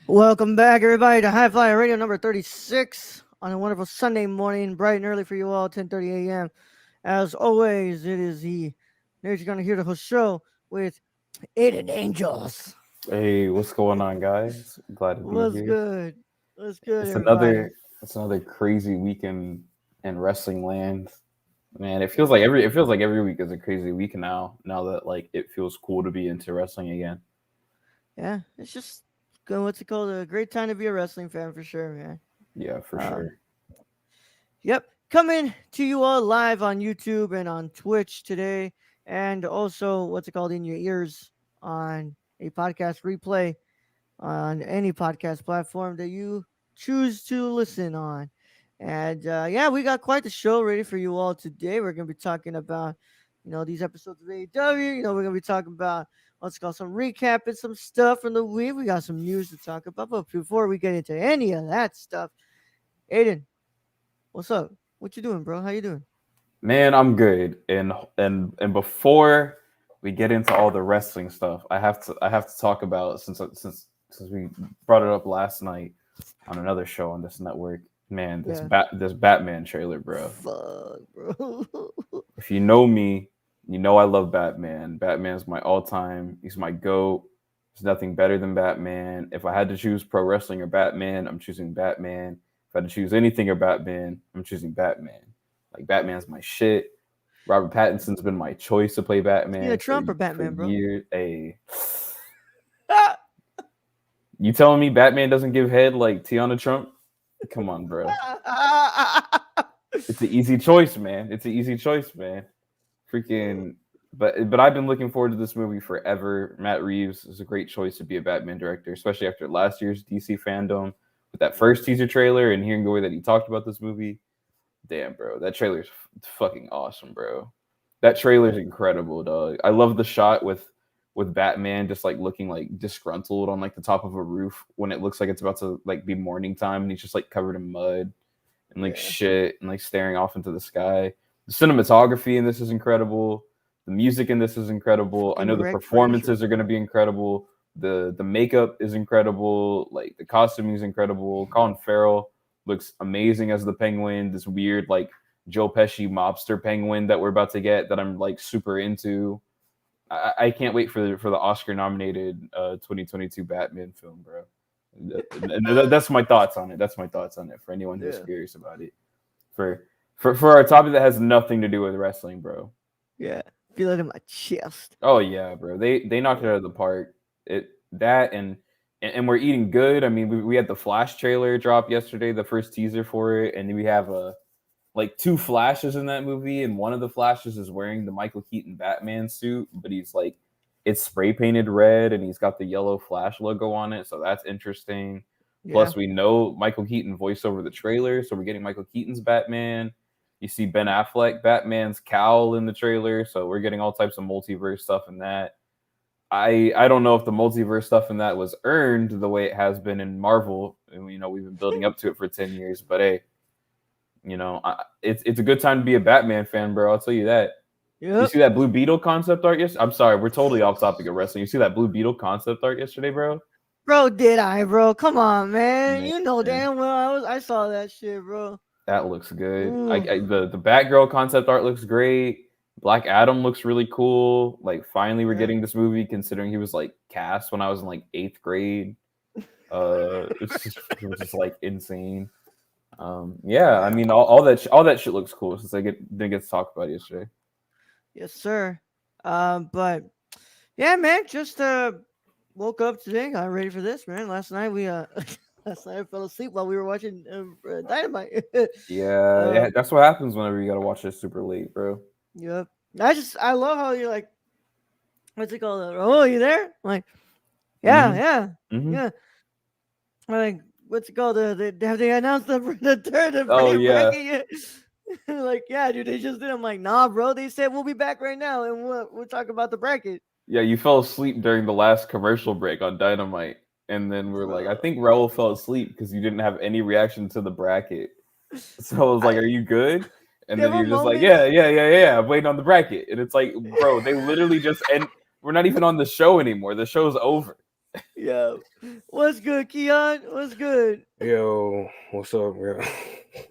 Welcome back, everybody, to High Flyer Radio number 36 on a wonderful Sunday morning, bright and early for you all, 10:30 a.m. As always, it is the Nerds You're Gonna Hear the whole show with Aiden Angels. Hey, what's going on, guys? Glad to be What's here. good? What's good, It's everybody? another it's another crazy weekend in wrestling land. Man, it feels like every week is a crazy week now. Now that like it feels cool to be into wrestling again. Yeah, it's just good. What's it called? A great time to be a wrestling fan for sure, man. Yeah, for Um, sure. Yep. Coming to you all live on YouTube and on Twitch today. And also, what's it called, in your ears on a podcast replay on any podcast platform that you choose to listen on. And yeah, we got quite the show ready for you all today. We're going to be talking about, these episodes of AEW. We're going to be talking about what's called some recap and some stuff from the week. We got some news to talk about. But before we get into any of that stuff, Aiden, what's up? What you doing, bro? How you doing? Man, I'm good. And before we get into all the wrestling stuff, I have to talk about since we brought it up last night on another show on this network. Man, Yeah. this Batman trailer, bro. Fuck, bro. If you know me, you know I love Batman. Batman's my all-time. He's my goat. There's nothing better than Batman. If I had to choose pro wrestling or Batman, I'm choosing Batman. If I had to choose anything or Batman, I'm choosing Batman. Like Batman's my shit. Robert Pattinson's been my choice to play Yeah, Batman Trump or for Batman, bro? years. Hey, you telling me Batman doesn't give head like Tiana Trump? Come on, bro. It's an easy choice, man. It's an easy choice, man. Freaking, but I've been looking forward to this movie forever. Matt Reeves is a great choice to be a Batman director, especially after last year's DC fandom with that first teaser trailer and hearing the way that he talked about this movie. Damn, bro, that trailer's fucking awesome, bro. That trailer's incredible, dog. I love the shot with Batman just like looking like disgruntled on like the top of a roof when it looks like it's about to like be morning time and he's just like covered in mud and like Yeah. shit and like staring off into the sky. The cinematography in this is incredible. The music in this is incredible. I know Fucking the Rick Fraser. performances are going to be incredible. The makeup is incredible. Like the costuming is incredible. Colin Farrell looks amazing as the Penguin. This weird like Joe Pesci mobster Penguin that we're about to get that I'm like super into. I can't wait for the Oscar nominated 2022 Batman film, bro. That's my thoughts on it. That's my thoughts on it for anyone who's Yeah. curious about it. For for a topic that has nothing to do with wrestling, bro. Yeah. Feel it in my chest. Oh yeah, bro. They knocked it out of the park. It that and we're eating good. I mean, we had the Flash trailer drop yesterday, the first teaser for it, and then we have like two flashes in that movie, and one of the flashes is wearing the Michael Keaton Batman suit, but he's like it's spray painted red and he's got the yellow Flash logo on it, so that's interesting. Yeah. Plus, we know Michael Keaton voiced over the trailer, so we're getting Michael Keaton's Batman. You see Ben Affleck Batman's cowl in the trailer, so we're getting all types of multiverse stuff in that. I don't know if the multiverse stuff in that was earned the way it has been in Marvel. And, we've been building up to it for 10 years, but hey, it's a good time to be a Batman fan, bro. I'll tell you that. You Yep. see that Blue Beetle concept art yesterday? I'm sorry, we're totally off topic of wrestling. You see that Blue Beetle concept art yesterday, bro? Bro, did I, bro? Come on, man. Man, You know damn well I saw that shit, bro. that looks good. Ooh. The Batgirl concept art looks great. Black Adam looks really cool. Like finally, we're Yeah. getting this movie, considering he was like cast when I was in like 8th grade. It was just like insane. Yeah, I Yeah. mean, all that shit looks cool since I didn't get to talk about it yesterday. Yes, sir. But yeah, man, just woke up today, got ready for this, man. Last night we last night I fell asleep while we were watching Dynamite. Yeah, uh, yeah, that's what happens whenever you gotta watch this super late, bro. yep. I love how you're like, what's it called? Oh, you there? I'm like, yeah, Mm-hmm. yeah, Mm-hmm. yeah. I'm like, what's it called? Have they announced the third and Oh Friday yeah, bracket yet? Like, yeah, dude, they just did. I'm like, nah, bro. They said we'll be back right now, and we'll talk about the bracket, yeah. You fell asleep during the last commercial break on Dynamite, and then we're like, I bro. think Raul fell asleep because you didn't have any reaction to the bracket. So I was like, I "Are you good?" And There then were you're just like, moments. "Yeah, yeah, yeah, yeah. I'm waiting on the bracket." And it's like, bro, they literally just end. We're not even on the show anymore. The show's over. Yo, what's good, Keon? What's good? Yo, what's up, bro?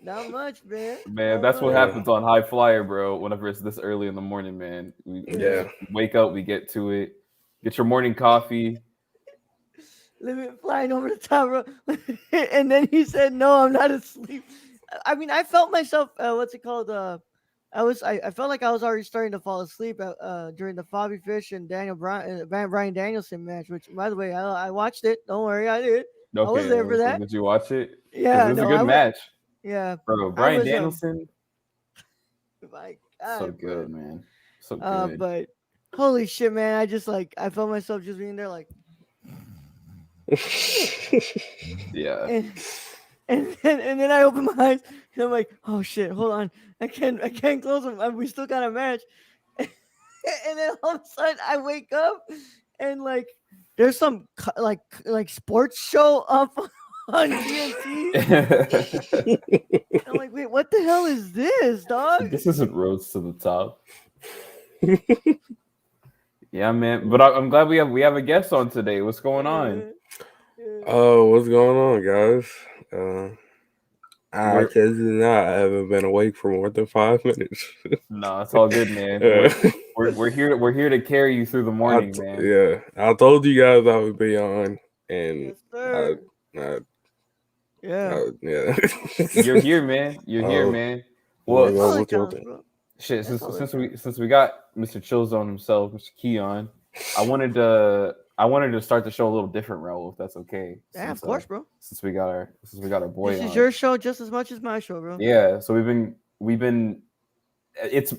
Not much, man. Man, Not that's what much. happens on High Flyer, bro. Whenever it's this early in the morning, man, we just Yeah. wake up, we get to it, get your morning coffee. Limit flying over the top, bro. And then he said, "No, I'm not asleep." I mean, I felt myself. What's it called? I felt like I was already starting to fall asleep during the Bobby Fish and Brian Danielson match. Which, by the way, I watched it. Don't worry, I did. I was Okay, there for that. did you watch it? Because it Yeah, was a no, good I was. match, Yeah, bro. I Brian was. Danielson, My so God, bro. good, man, so good. But holy shit, man! I felt myself just being there, like, Yeah. and and then I open my eyes and I'm like, oh shit, hold on, I can't close them. We still got a match, and then all of a sudden I wake up and like there's some like sports show up on TNT. I'm like, wait, what the hell is this, dog? This isn't Roads to the Top. Yeah, man. But I'm glad we have a guest on today. What's going on? Oh, what's going on, guys? I We're kid you not, I haven't been awake for more than 5 minutes. No, it's all good, man. Uh, We're here to carry you through the morning, man. yeah, I told you guys I would be on, and Yes, sir. I, Yeah. yeah. You're here, man. You're here, Oh, man. my Well, That's all God, that what's up? counts, bro. shit. That's Since all that since counts. we since we got Mr. Chillzone himself, Mr. Keon, I wanted to start the show a little different, Raul, if that's okay. Yeah, of Since course, bro. we got our boy This is on. your show just as much as my show, bro. Yeah, so we've been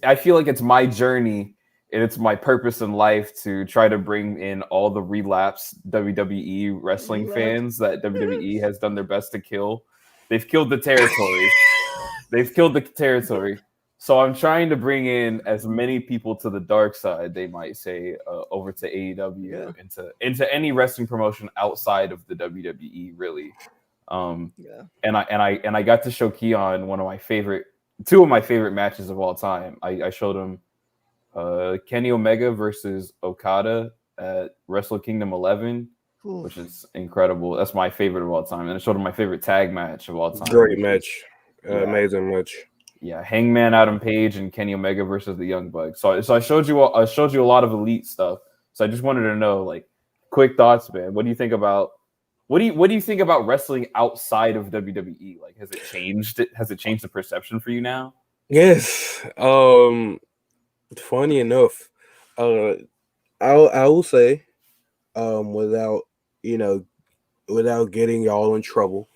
I feel like it's my journey and it's my purpose in life to try to bring in all the relapsed WWE wrestling Relapse. fans that WWE has done their best to kill. They've killed the territory. They've killed the territory. So I'm trying to bring in as many people to the dark side, they might say, over to AEW, Yeah. into any wrestling promotion outside of the WWE, really. Yeah. And I got to show Keon two of my favorite matches of all time. I showed him Kenny Omega versus Okada at Wrestle Kingdom 11, Cool. which is incredible. That's my favorite of all time. And I showed him my favorite tag match of all time. Great match, yeah. Amazing match. Yeah, Hangman Adam Page and Kenny Omega versus the Young Bucks. So I showed you a lot of elite stuff. So I just wanted to know, like, quick thoughts, man. What do you think about wrestling outside of WWE? Like, has it changed it? Has it changed the perception for you now? Yes. Funny enough, I will say, without without getting y'all in trouble,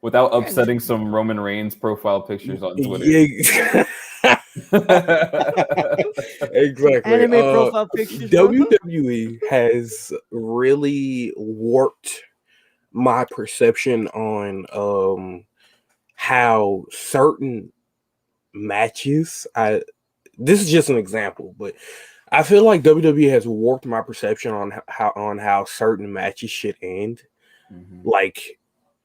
Without upsetting some Roman Reigns profile pictures on Twitter. Yeah. Exactly. Anime profile pictures. WWE has really warped my perception on how certain matches. This is just an example, but I feel like WWE has warped my perception on how certain matches should end. Mhm. Like,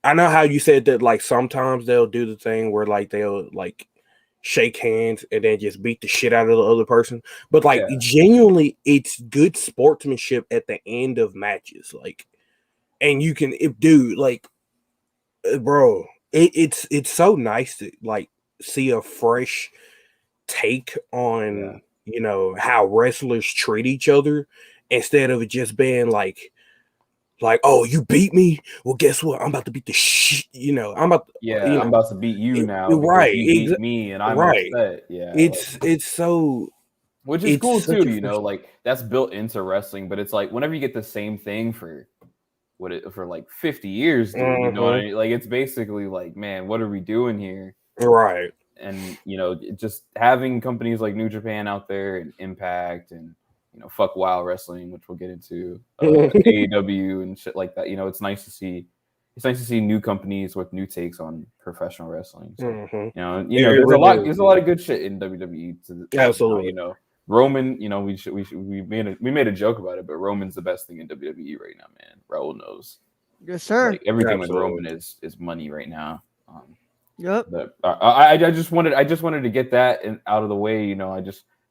I know how you said that, like, sometimes they'll do the thing where, like, they'll, like, shake hands and then just beat the shit out of the other person. But, like, genuinely, it's good sportsmanship at the end of matches. Like, and you can, bro, it's so nice to, like, see a fresh take on, how wrestlers treat each other instead of it just being like, oh, you beat me? Well, guess what? I'm about to beat the shit. I'm about to beat you now. Right. You beat me and I'm upset. Yeah. It's so. Which is cool too, like that's built into wrestling, but it's like whenever you get the same thing for like 50 years, dude, you know what I mean? Like it's basically like, man, what are we doing here? Right. And just having companies like New Japan out there and Impact and fuck Wild Wrestling, which we'll get into, AEW and shit like that. It's nice to see. It's nice to see new companies with new takes on professional wrestling. So, there's a lot of good shit in WWE. Absolutely. Roman. We made a joke about it, but Roman's the best thing in WWE right now, man. Raul knows. Yes, sir. Like everything with Roman is money right now. Yep. But I just wanted to get that out of the way.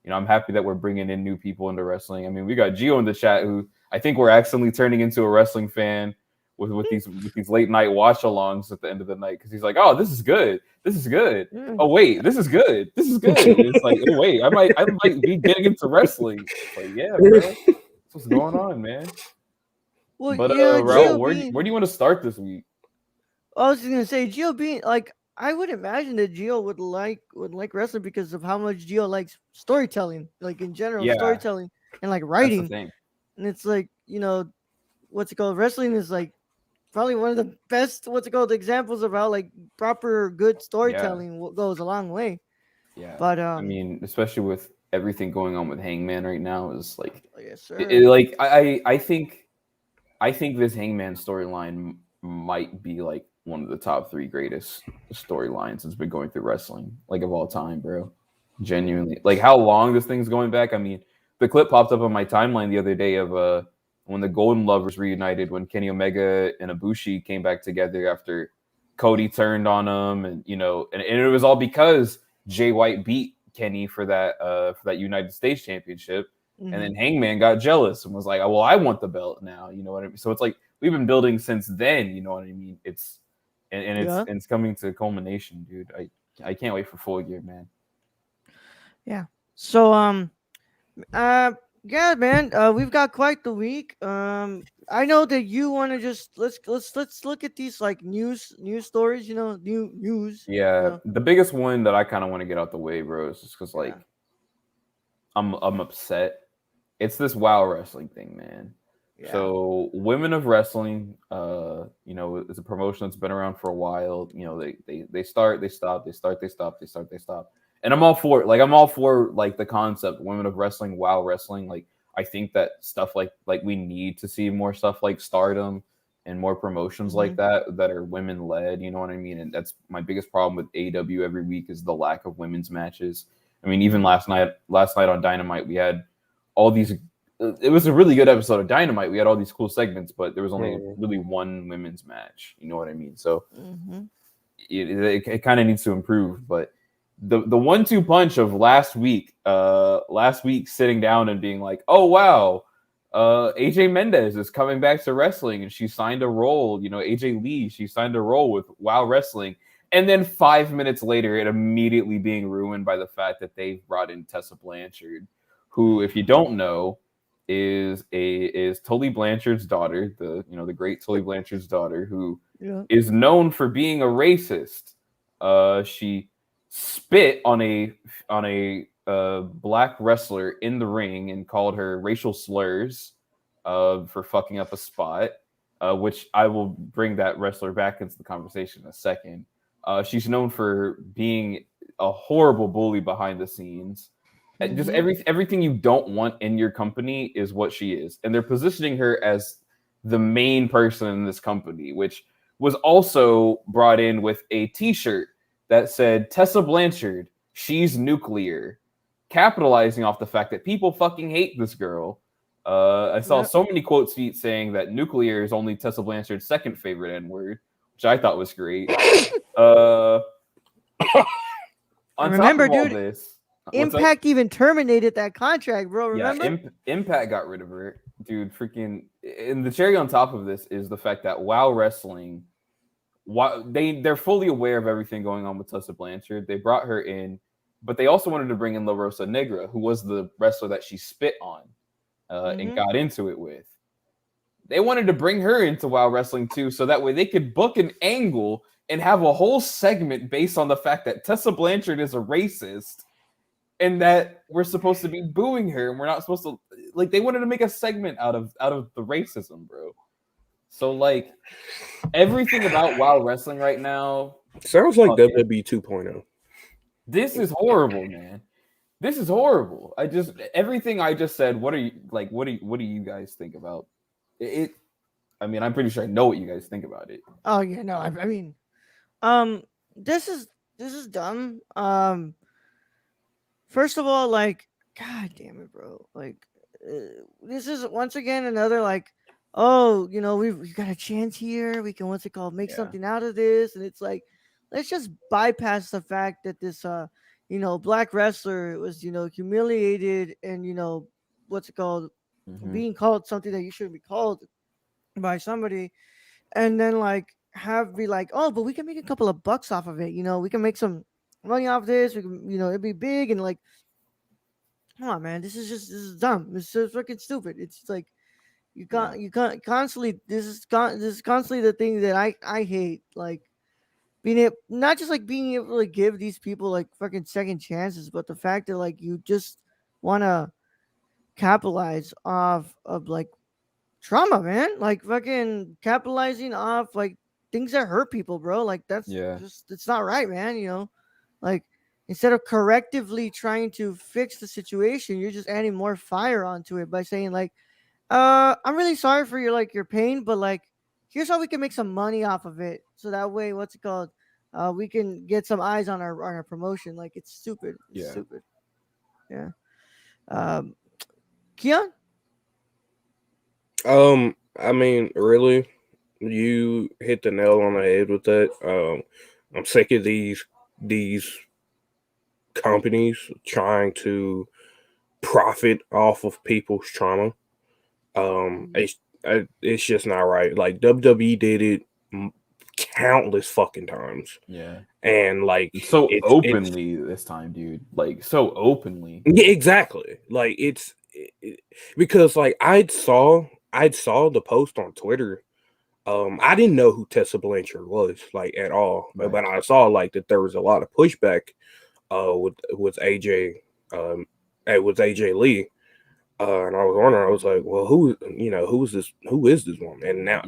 I'm happy that we're bringing in new people into wrestling. I mean, we got Gio in the chat who I think we're accidentally turning into a wrestling fan with these late night watch alongs at the end of the night because he's like, oh, this is good. This is good. Yeah. Oh wait, this is good. This is good. And it's like, oh wait, I might be getting into wrestling. It's like, yeah, bro. That's what's going on, man. Well, But yeah, Raul, Gio where being. do you want to start this week? I was just gonna say Gio being like. I would imagine that Gio would like wrestling because of how much Gio likes storytelling, like in general, Yeah, storytelling and like that's the writing. thing. And it's like, what's it called? Wrestling is like probably one of the best, what's it called, examples of how like proper good Yeah, storytelling goes a long way. yeah. But I mean, especially with everything going on with Hangman right now, is like, yes, sir. like I think this Hangman storyline might be like one of the top 3 greatest storylines that's been going through wrestling, like of all time, bro. Genuinely, like how long this thing's going back. I mean, the clip popped up on my timeline the other day of when the Golden Lovers reunited, when Kenny Omega and Ibushi came back together after Cody turned on them, and and it was all because Jay White beat Kenny for that United States Championship. And then Hangman got jealous and was like, oh, well, I want the belt now. You know what I mean? So it's like we've been building since then. You know what I mean? It's it's coming to culmination, dude. I can't wait for Full Gear, man. Yeah. So yeah, man. We've got quite the week. I know that you want to just let's look at these like news stories. New news. Yeah, the biggest one that I kind of want to get out the way, bro, is just because like I'm upset. It's this WoW wrestling thing, man. Yeah. So Women of Wrestling, is a promotion that's been around for a while. They start, they stop, they start, they stop, they start, they stop. And I'm all for it. Like I'm all for like the concept, Women of Wrestling, WoW wrestling. Like I think that stuff like we need to see more stuff like Stardom and more promotions like that are women led. You know what I mean? And that's my biggest problem with AEW every week is the lack of women's matches. I mean, even last night on Dynamite, we had all these. It was a really good episode of Dynamite. We had all these cool segments, but there was only really one women's match. You know what I mean? So it kind of needs to improve. But the 1-2 punch of last week sitting down and being like, oh wow, AJ Mendez is coming back to wrestling and she signed a role. AJ Lee, she signed a role with WoW Wrestling. And then 5 minutes later, it immediately being ruined by the fact that they brought in Tessa Blanchard, who, if you don't know, is Tully Blanchard's daughter, the great Tully Blanchard's daughter, who is known for being a racist. She spit on a black wrestler in the ring and called her racial slurs for fucking up a spot, which I will bring that wrestler back into the conversation in a second. She's known for being a horrible bully behind the scenes. Just everything you don't want in your company is what she is. And they're positioning her as the main person in this company, which was also brought in with a t-shirt that said Tessa Blanchard, she's nuclear, capitalizing off the fact that people fucking hate this girl. I saw so many quote tweets saying that nuclear is only Tessa Blanchard's second favorite N-word, which I thought was great. On remember, top of all dude, this, Impact even terminated that contract, bro. Remember? Yeah, Impact got rid of her, dude. Freaking, and the cherry on top of this is the fact that WoW Wrestling, they're fully aware of everything going on with Tessa Blanchard. They brought her in, but they also wanted to bring in La Rosa Negra, who was the wrestler that she spit on and got into it with. They wanted to bring her into WoW Wrestling too, so that way they could book an angle and have a whole segment based on the fact that Tessa Blanchard is a racist. And that we're supposed to be booing her, and we're not supposed to. Like, they wanted to make a segment out of the racism, bro. So like, everything about WoW Wrestling right now sounds like WWE 2.0. This is horrible, man. This is horrible. Everything I just said. What do you guys think about it? I mean, I'm pretty sure I know what you guys think about it. Oh yeah, no. I mean, this is dumb. First of all, like, god damn it, bro. Like, this is once again another like, oh, we've got a chance here. We can make something out of this, and it's like, let's just bypass the fact that this black wrestler was humiliated and being called something that you shouldn't be called by somebody, and then like be like, oh, but we can make a couple of bucks off of it. We can make some money off this. We can, it'd be big and like, come on, man, this is dumb. This is fucking stupid. It's like you can't constantly. This is constantly the thing that I hate. Like being able, not just like being able to give these people like fucking second chances, but the fact that like you just want to capitalize off of like trauma, man. Like fucking capitalizing off like things that hurt people, bro. Like that's just it's not right, man. Like instead of correctively trying to fix the situation, you're just adding more fire onto it by saying like, I'm really sorry for your pain, but like here's how we can make some money off of it. So that way, what's it called? We can get some eyes on our promotion. Like it's stupid. It's stupid. Yeah. Keon? I mean, really, you hit the nail on the head with that. I'm sick of these companies trying to profit off of people's trauma. It's just not right. Like WWE did it countless fucking times. Yeah. And like so openly this time, dude. Like so openly. Yeah, exactly. Like it's because like I saw the post on Twitter. I didn't know who Tessa Blanchard was like at all, but I saw like that there was a lot of pushback with AJ with AJ Lee. And I was wondering, I was like, well, who is this woman? And now,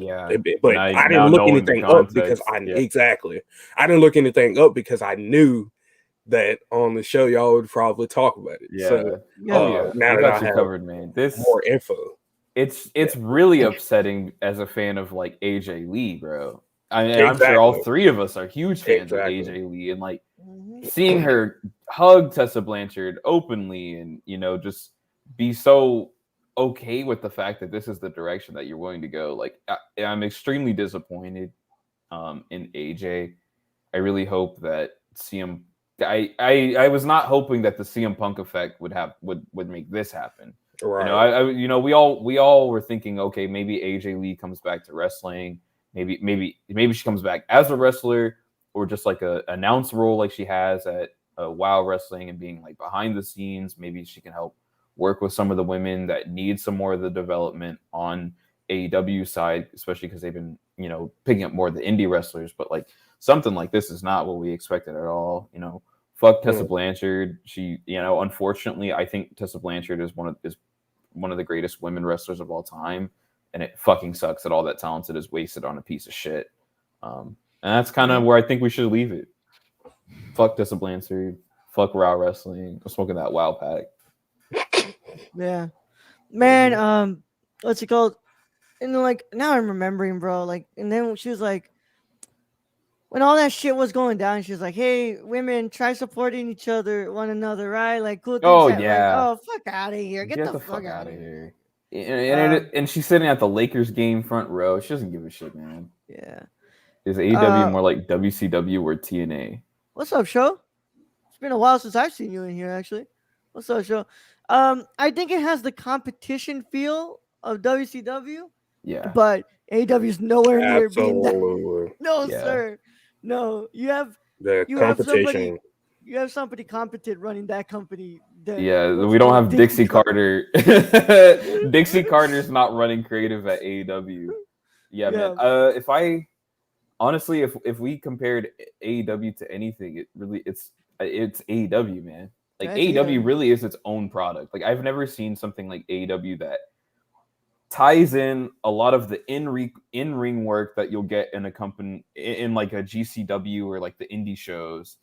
but I didn't look anything up because I didn't look anything up because I knew that on the show y'all would probably talk about it. So now that I have covered, man, this more info, it's really upsetting as a fan of like AJ Lee, bro. I mean, I'm sure all three of us are huge fans of AJ Lee, and like seeing her hug Tessa Blanchard openly, and just be so okay with the fact that this is the direction that you're willing to go. Like I'm extremely disappointed in AJ. I really hope that I was not hoping that the CM Punk effect would make this happen. Right. We all were thinking, okay, maybe AJ Lee comes back to wrestling. Maybe she comes back as a wrestler or just like a announce role like she has at WoW Wrestling and being like behind the scenes. Maybe she can help work with some of the women that need some more of the development on AEW side, especially because they've been, picking up more of the indie wrestlers. But like something like this is not what we expected at all. Fuck Tessa Blanchard. She, unfortunately, I think Tessa Blanchard is one of the greatest women wrestlers of all time, and it fucking sucks that all that talent is wasted on a piece of shit. And that's kind of where I think we should leave it. Fuck Tessa Blanchard. Fuck WoW Wrestling. I'm smoking that WoW pack. Yeah, man. What's it called? And then, like now I'm remembering, bro. Like, and then she was like, when all that shit was going down, she was like, "Hey, women, try supporting one another, right? Like, cool things." Fuck out of here! Get the fuck out of here! And she's sitting at the Lakers game front row. She doesn't give a shit, man. Yeah. Is AEW more like WCW or TNA? What's up, show? It's been a while since I've seen you in here, actually. What's up, show? I think it has the competition feel of WCW. Yeah. But AEW is nowhere near being that. No, sir. No. You have competition. You have somebody competent running that company. We don't have Dixie Carter. Dixie Carter's not running creative at AEW. Yeah, man. If we compared AEW to anything, it's AEW, man. Like AEW really is its own product. Like I've never seen something like AEW that ties in a lot of the in-ring work that you'll get in a company in like a GCW or like the indie shows,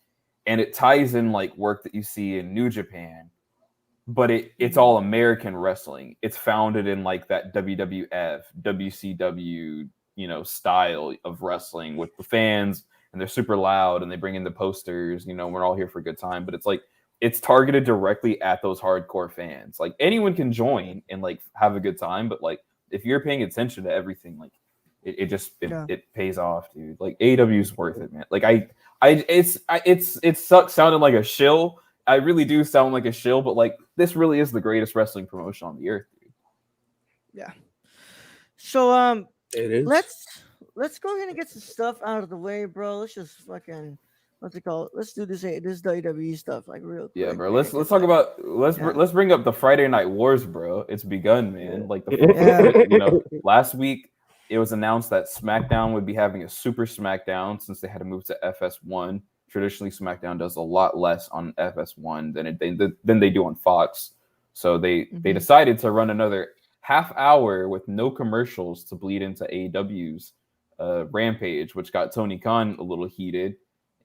and it ties in like work that you see in New Japan, but it's all American wrestling. It's founded in like that WWF, WCW, style of wrestling with the fans, and they're super loud and they bring in the posters, we're all here for a good time, but it's like it's targeted directly at those hardcore fans. Like anyone can join and like have a good time, but like if you're paying attention to everything, like it pays off, dude. Like AEW is worth it, man. Like it sucks sounding like a shill. I really do sound like a shill, but like this really is the greatest wrestling promotion on the earth, dude. Yeah. So It is. let's go ahead and get some stuff out of the way, bro. Let's just fucking what's it called? Let's do this WWE stuff like real Yeah, quick, bro. man. Let's talk about Yeah. let's bring up the Friday Night Wars, bro. It's begun, man. Yeah. Like Yeah. last week it was announced that SmackDown would be having a Super SmackDown since they had to move to FS1. Traditionally, SmackDown does a lot less on FS1 than they do on Fox. So they decided to run another half hour with no commercials to bleed into AEW's Rampage, which got Tony Khan a little heated.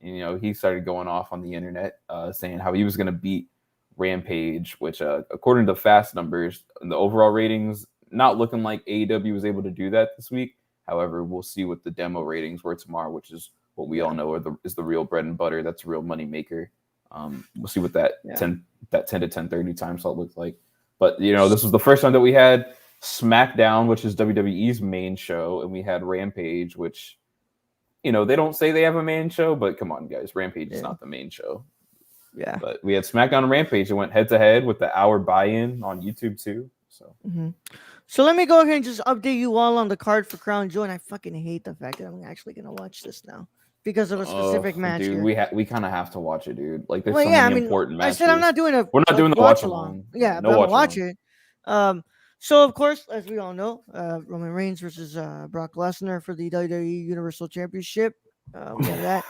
And, he started going off on the internet saying how he was going to beat Rampage, which according to Fast numbers, the overall ratings, not looking like AEW was able to do that this week. However, we'll see what the demo ratings were tomorrow, which is what we all know is the real bread and butter. That's a real money maker. We'll see what that 10 to 10:30 time slot looks like. But, this was the first time that we had SmackDown, which is WWE's main show, and we had Rampage, which, they don't say they have a main show, but come on, guys. Rampage is not the main show. Yeah. But we had SmackDown and Rampage. It went head-to-head with the hour buy-in on YouTube, too. So let me go ahead and just update you all on the card for Crown Jewel, and I fucking hate the fact that I'm actually going to watch this now because of a specific match dude, here. we kind of have to watch it, dude. Like, there's many important matches. I said I'm not doing We're not doing the watch along. Yeah, no but I'm watch watch it. So of course, as we all know, Roman Reigns versus Brock Lesnar for the WWE Universal Championship. We have that.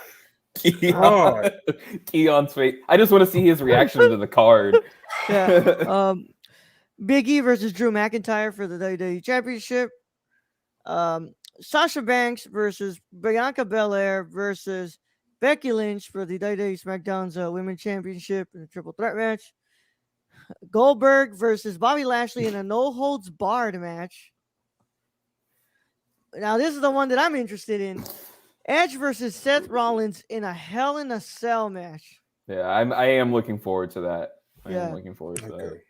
Keon's face. I just want to see his reaction to the card. Yeah. Big E versus Drew McIntyre for the WWE Championship. Sasha Banks versus Bianca Belair versus Becky Lynch for the WWE SmackDown's Women's Championship in a triple threat match. Goldberg versus Bobby Lashley in a no holds barred match. Now this is the one that I'm interested in. Edge versus Seth Rollins in a Hell in a Cell match. Yeah, I am looking forward to that. I Yeah. am looking forward to that.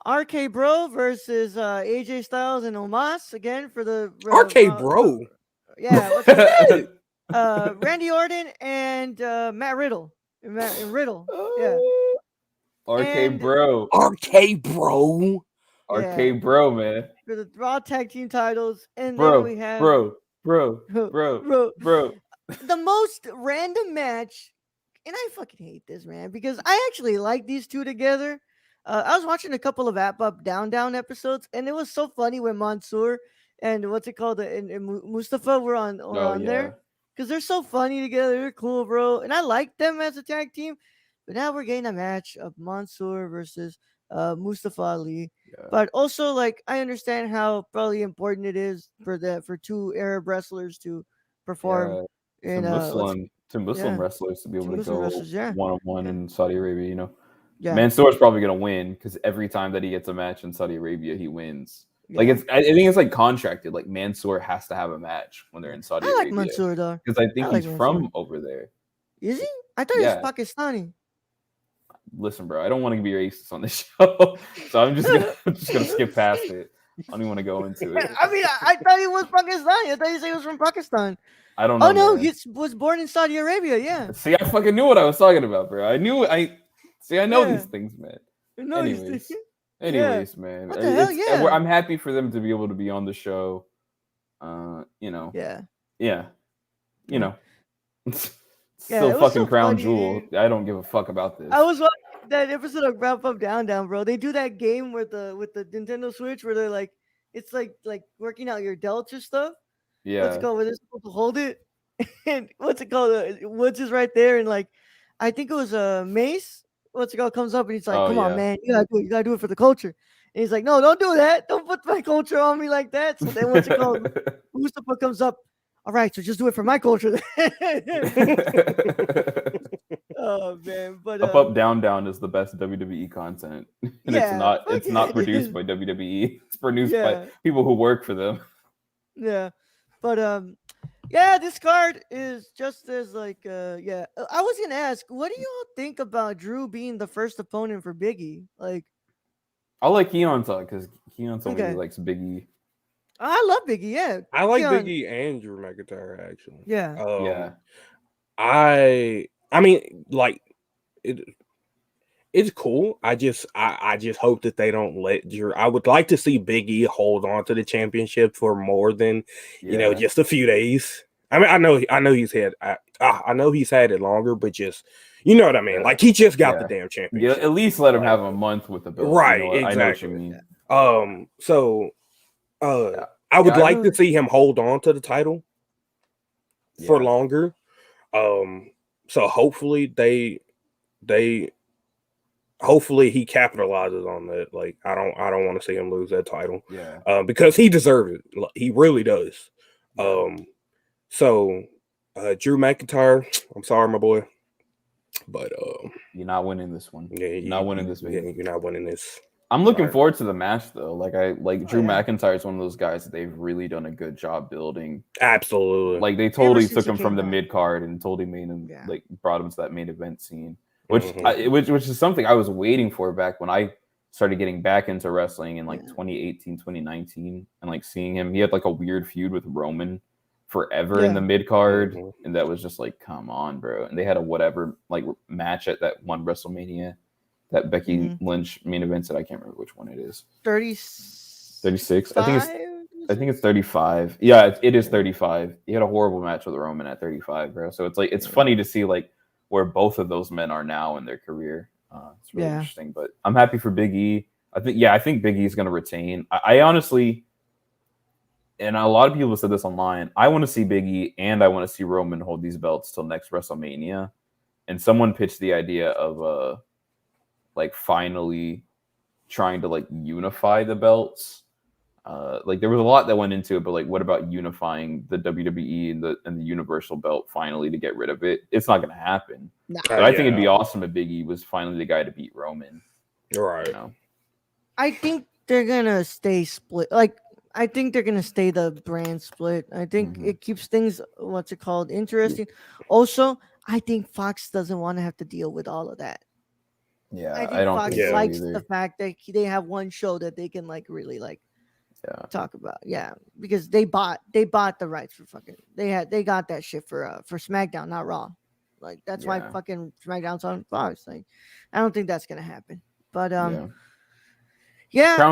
RK Bro versus AJ Styles and Omos again for the RK Bro. Yeah, what's his name? Randy Orton and Matt Riddle. Riddle. Yeah. RK Bro. RK Bro. RK Bro, man. For the Raw Tag Team titles. And bro, then we have bro. The most random match. And I fucking hate this, man, because I actually like these two together. I was watching a couple of Up Down episodes, and it was so funny when Mansoor and and Mustafa were on there, because they're so funny together. They're cool, bro, and I like them as a tag team. But now we're getting a match of Mansoor versus Mustafa Ali. Yeah. But also, like, I understand how probably important it is for two Arab wrestlers to perform in Muslim wrestlers to be able to go one-on-one in Saudi Arabia. Yeah. Mansoor's probably gonna win because every time that he gets a match in Saudi Arabia, he wins. Yeah. I think it's like contracted. Like Mansoor has to have a match when they're in Saudi Arabia. I like Mansoor though, because I think he's from over there. Is he? I thought he was Pakistani. Listen, bro, I don't want to be racist on this show, so I'm just gonna skip past it. I don't even want to go into it. I mean, I thought he was Pakistani. I thought you said he was from Pakistan. I don't know. Oh no, he was born in Saudi Arabia. Yeah. See, I fucking knew what I was talking about, bro. I know these things, man. Anyways, man. What the hell? Yeah. I'm happy for them to be able to be on the show. Yeah. Still fucking Crown Jewel. I don't give a fuck about this. I was watching that episode of Wrap Up Down, bro. They do that game with the Nintendo Switch where they're like, it's like working out your delts or stuff. Yeah. What's it called? Where they're supposed to hold it, and what's it called? Woods is right there, and like, I think it was Mace. What's it called? Comes up and he's like, "Come on, man, you gotta do it for the culture." And he's like, "No, don't do that. Don't put my culture on me like that." So then what's it called? Mustafa comes up. All right, so just do it for my culture. Oh man, but Up Down is the best WWE content, and it's not produced by WWE. It's produced by people who work for them. Yeah, but this card is just as like I was gonna ask, what do y'all think about Drew being the first opponent for Biggie? Like, I like Keon talk because Keon told me he likes Biggie. I love Biggie. Yeah, I like Biggie and Drew McIntyre actually. Yeah, I mean, like, it's cool. I just hope that they don't let Drew. I would like to see Big E hold on to the championship for more than just a few days. I mean, I know he's had it longer, but just you know what I mean. Yeah. Like he just got the damn championship. Yeah, at least let him have a month with the belt. Right, Exactly. I know what you mean. So I would like to see him hold on to the title for longer. So hopefully hopefully he capitalizes on that. Like I don't want to see him lose that title. Yeah. Because he deserves it. He really does. So Drew McIntyre, I'm sorry, my boy. But you're not winning this one. Yeah, you're not winning this, baby. You're not winning this. I'm looking forward to the match though. Like Drew McIntyre is one of those guys that they've really done a good job building. Absolutely. Like they totally took him from the mid card and totally made him like brought him to that main event scene. Which is something I was waiting for back when I started getting back into wrestling in like 2018, 2019, and like seeing him. He had like a weird feud with Roman forever in the mid card, and that was just like, come on, bro. And they had a whatever like match at that one WrestleMania, that Becky Lynch main event that I can't remember which one it is. 36. I think it's 35. Yeah, it is 35. He had a horrible match with Roman at 35, bro. So it's like it's funny to see like where both of those men are now in their career. It's really interesting, but I'm happy for Big E. I think Big E is going to retain. I honestly, and a lot of people said this online, I want to see Big E and I want to see Roman hold these belts till next WrestleMania. And someone pitched the idea of like finally trying to like unify the belts. Like there was a lot that went into it, but like, what about unifying the WWE and the Universal belt finally to get rid of it? It's not going to happen. But I think it'd be awesome if Big E was finally the guy to beat Roman. Right. You know? I think they're gonna stay split. Like I think they're gonna stay the brand split. I think it keeps things interesting. Also, I think Fox doesn't want to have to deal with all of that. Yeah, I think don't Fox think so likes either. the fact that they have one show that they can like really like talk about. Yeah, because they bought the rights for fucking they got that shit for SmackDown, not Raw. Like that's why fucking SmackDown's on Fox. Like I don't think that's gonna happen. But Crown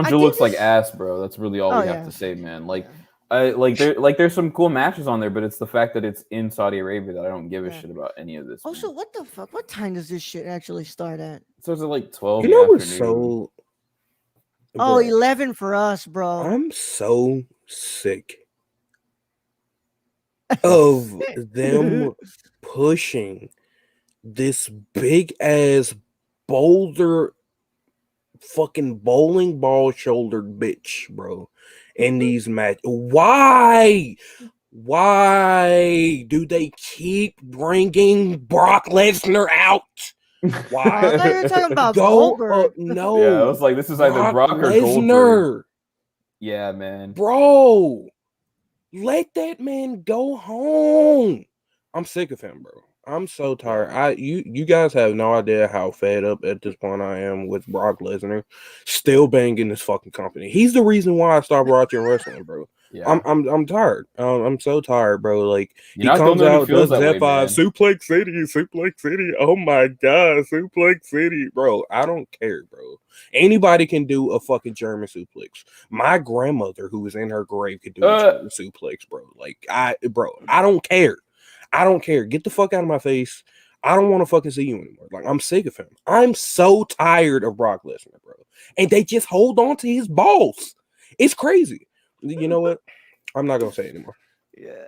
Jewel looks like ass, bro. That's really all we have to say, man. Like there's some cool matches on there, but it's the fact that it's in Saudi Arabia that I don't give a shit about any of this. Also, what the fuck? What time does this shit actually start at? It starts at like 12. You know what's so 11 for us, bro. I'm so sick of them pushing this big ass boulder fucking bowling ball shouldered bitch, bro, in these matches. Why do they keep bringing Brock Lesnar out? Why? I thought you were talking about Goldberg. No. Yeah, I was like, this is either Brock or Goldberg. Yeah, man. Bro, let that man go home. I'm sick of him, bro. I'm so tired. You guys have no idea how fed up at this point I am with Brock Lesnar still banging this fucking company. He's the reason why I stopped watching wrestling, bro. Yeah. I'm tired. I'm so tired, bro. Like he comes out, does F5, Suplex City. Oh my god, Suplex City, bro. I don't care, bro. Anybody can do a fucking German suplex. My grandmother, who was in her grave, could do a German suplex, bro. Like I don't care. I don't care. Get the fuck out of my face. I don't want to fucking see you anymore. Like, I'm sick of him. I'm so tired of Brock Lesnar, bro. And they just hold on to his balls. It's crazy. You know what? I'm not going to say it anymore. Yeah.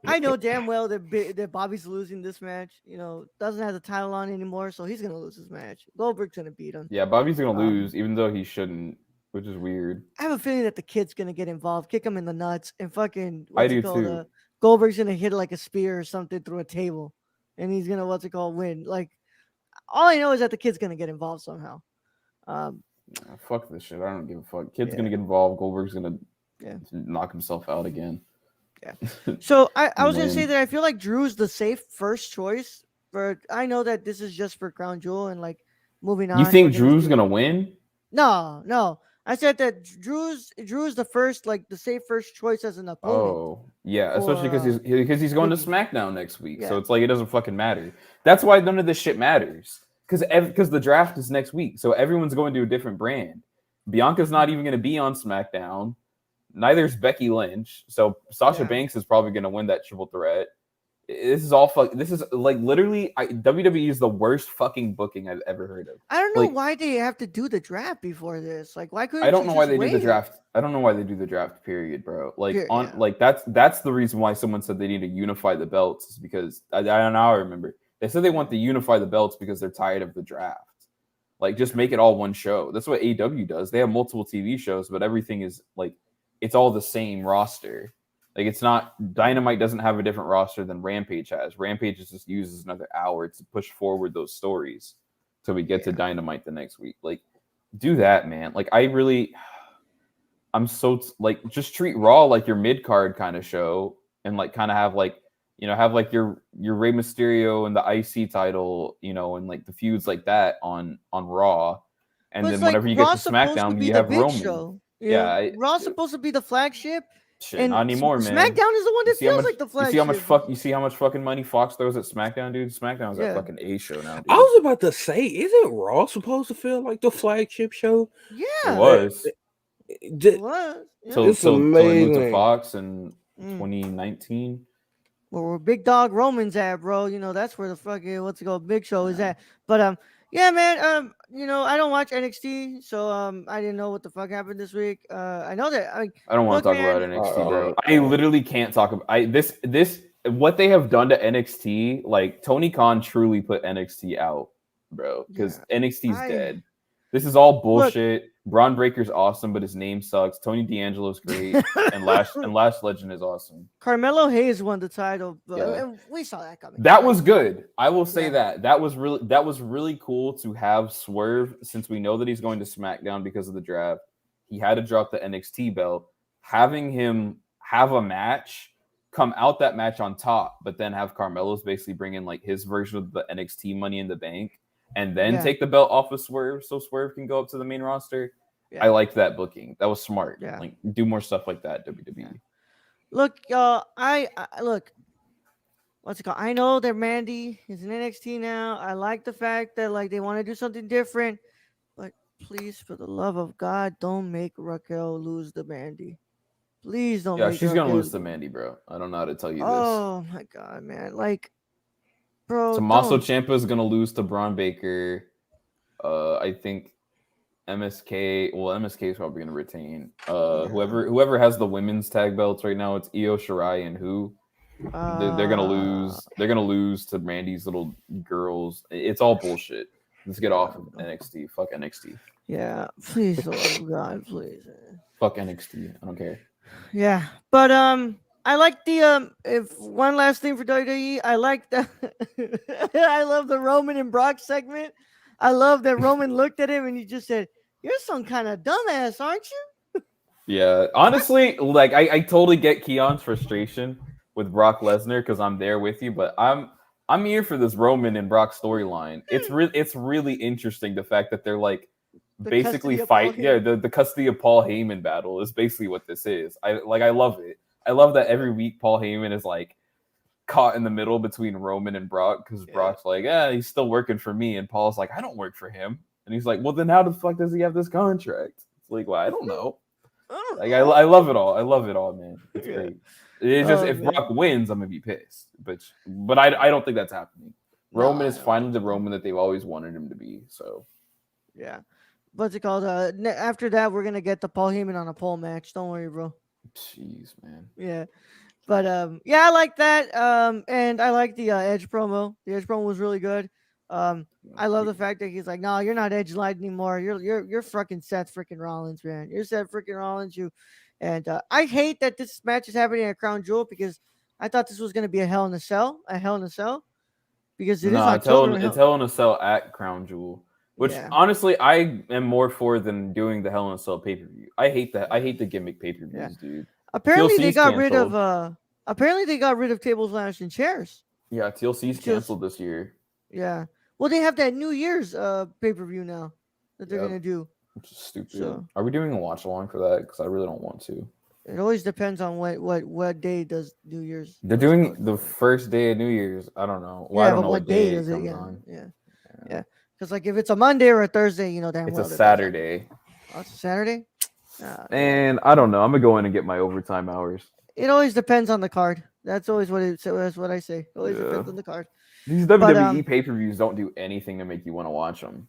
I know damn well that Bobby's losing this match. You know, doesn't have the title on anymore, so he's going to lose his match. Goldberg's going to beat him. Yeah, Bobby's going to lose, even though he shouldn't, which is weird. I have a feeling that the kid's going to get involved, kick him in the nuts, and fucking... I do too. Goldberg's gonna hit like a spear or something through a table, and he's gonna win. Like, all I know is that the kid's gonna get involved somehow. Fuck this shit. I don't give a fuck. Kid's gonna get involved. Goldberg's gonna knock himself out again. Yeah. So I was gonna say that I feel like Drew's the safe first choice, but I know that this is just for Crown Jewel and like moving on. You think Drew's gonna win? No. I said that Drew's the first, like the safe first choice as an opponent. Oh, yeah, especially because he's going to SmackDown next week. Yeah. So it's like it doesn't fucking matter. That's why none of this shit matters. because the draft is next week, so everyone's going to a different brand. Bianca's not even going to be on SmackDown. Neither is Becky Lynch. So Sasha Banks is probably going to win that triple threat. This is all This is like literally WWE is the worst fucking booking I've ever heard of. I don't know why they have to do the draft before this. Like, why couldn't I don't know why they do the draft. I don't know why they do the draft. Period, bro. Like that's the reason why someone said they need to unify the belts is because I don't know. I remember they said they want to unify the belts because they're tired of the draft. Like, just make it all one show. That's what AEW does. They have multiple TV shows, but everything is like it's all the same roster. Like, it's not Dynamite doesn't have a different roster than Rampage has. Rampage just uses another hour to push forward those stories till we get to Dynamite the next week. Like, do that, man. Like, I'm so like just treat Raw like your mid card kind of show, and like kind of have like have like your Rey Mysterio and the IC title, and like the feuds like that on Raw, and then whenever you get to SmackDown, you have Roman. Show. Yeah, Raw's supposed to be the flagship. Shit, not anymore, man. SmackDown is the one that feels like the flagship. You see how much fucking money Fox throws at SmackDown, dude? SmackDown's a fucking A show now, dude. I was about to say, isn't Raw supposed to feel like the flagship show? Yeah. It was. It was. Yeah. So it moved to Fox in 2019. Where Big Dog Roman's at, bro. That's where the fucking Big Show is at. But yeah, man. I don't watch NXT, so I didn't know what the fuck happened this week. I know that I don't want to talk about NXT, bro. I literally can't talk about this. What they have done to NXT, like Tony Khan truly put NXT out, bro, because NXT's dead. This is all bullshit. Braun Breaker's awesome, but his name sucks. Tony D'Angelo's great, and Lash Legend is awesome. Carmelo Hayes won the title. And we saw that coming. That was good. I will say that was really cool to have Swerve, since we know that he's going to SmackDown because of the draft. He had to drop the NXT belt. Having him have a match, come out that match on top, but then have Carmelo's basically bring in like his version of the NXT Money in the Bank, and then take the belt off of Swerve so Swerve can go up to the main roster. I liked that booking. That was smart. Yeah. Like, do more stuff like that, WWE. Yeah. Look, I look. What's it called? I know that Mandy is in NXT now. I like the fact that like they want to do something different, but please, for the love of God, don't make Raquel lose the Mandy. Please don't. Yeah, she's gonna lose the Mandy, bro. I don't know how to tell you this. Oh my God, man! Like, bro, Tommaso Ciampa is gonna lose to Braun Baker. I think MSK is probably gonna retain. Whoever has the women's tag belts right now, it's Io Shirai and who. They're gonna lose. They're gonna lose to Mandy's little girls. It's all bullshit. Let's get off of NXT. Fuck NXT. Yeah, please, oh God, please. Fuck NXT. I don't care. Yeah, but I like the if one last thing for WWE, I like the I love the Roman and Brock segment. I love that Roman looked at him and he just said, "You're some kind of dumbass, aren't you?" Yeah, honestly, like I totally get Keon's frustration with Brock Lesnar because I'm there with you, but I'm here for this Roman and Brock storyline. It's really interesting the fact that they're like basically fight. Yeah, the custody of Paul Heyman battle is basically what this is. I love it. I love that every week Paul Heyman is like caught in the middle between Roman and Brock because Brock's like, he's still working for me, and Paul's like, I don't work for him, and he's like, well, then how the fuck does he have this contract? It's like, well, I don't know. Like, I love it all. I love it all, man. It's great. It's just if Brock wins, I'm gonna be pissed, but I don't think that's happening. Roman is finally the Roman that they've always wanted him to be. So yeah. What's it called? After that, we're gonna get the Paul Heyman on a pole match. Don't worry, bro. Jeez, man. Yeah, but yeah, I like that. And I like the Edge promo. The Edge promo was really good. I love the fact that he's like, "No, you're not Edge Light anymore. You're fucking Seth freaking Rollins, man. You're Seth freaking Rollins. And I hate that this match is happening at Crown Jewel because I thought this was gonna be a Hell in a Cell, because it's Hell in a Cell at Crown Jewel. Which honestly, I am more for than doing the Hell in a Cell pay-per-view. I hate that. I hate the gimmick pay-per-views, dude. Apparently they got rid of tables, ladders, and chairs. Yeah, TLC's canceled this year. Yeah. Well, they have that New Year's pay-per-view now that they're gonna do. Which is stupid. So, are we doing a watch along for that? Because I really don't want to. It always depends on what day does New Year's. They're doing the first day of New Year's. I don't know. Well, I don't know what day does it. Yeah. Because like if it's a Monday or a Thursday, you know damn It's well a that there's Saturday. Oh, it's a Saturday. And I don't know. I'm gonna go in and get my overtime hours. It always depends on the card. That's always what it. That's what I say. It always Yeah. depends on the card. These But, WWE pay-per-views don't do anything to make you want to watch them.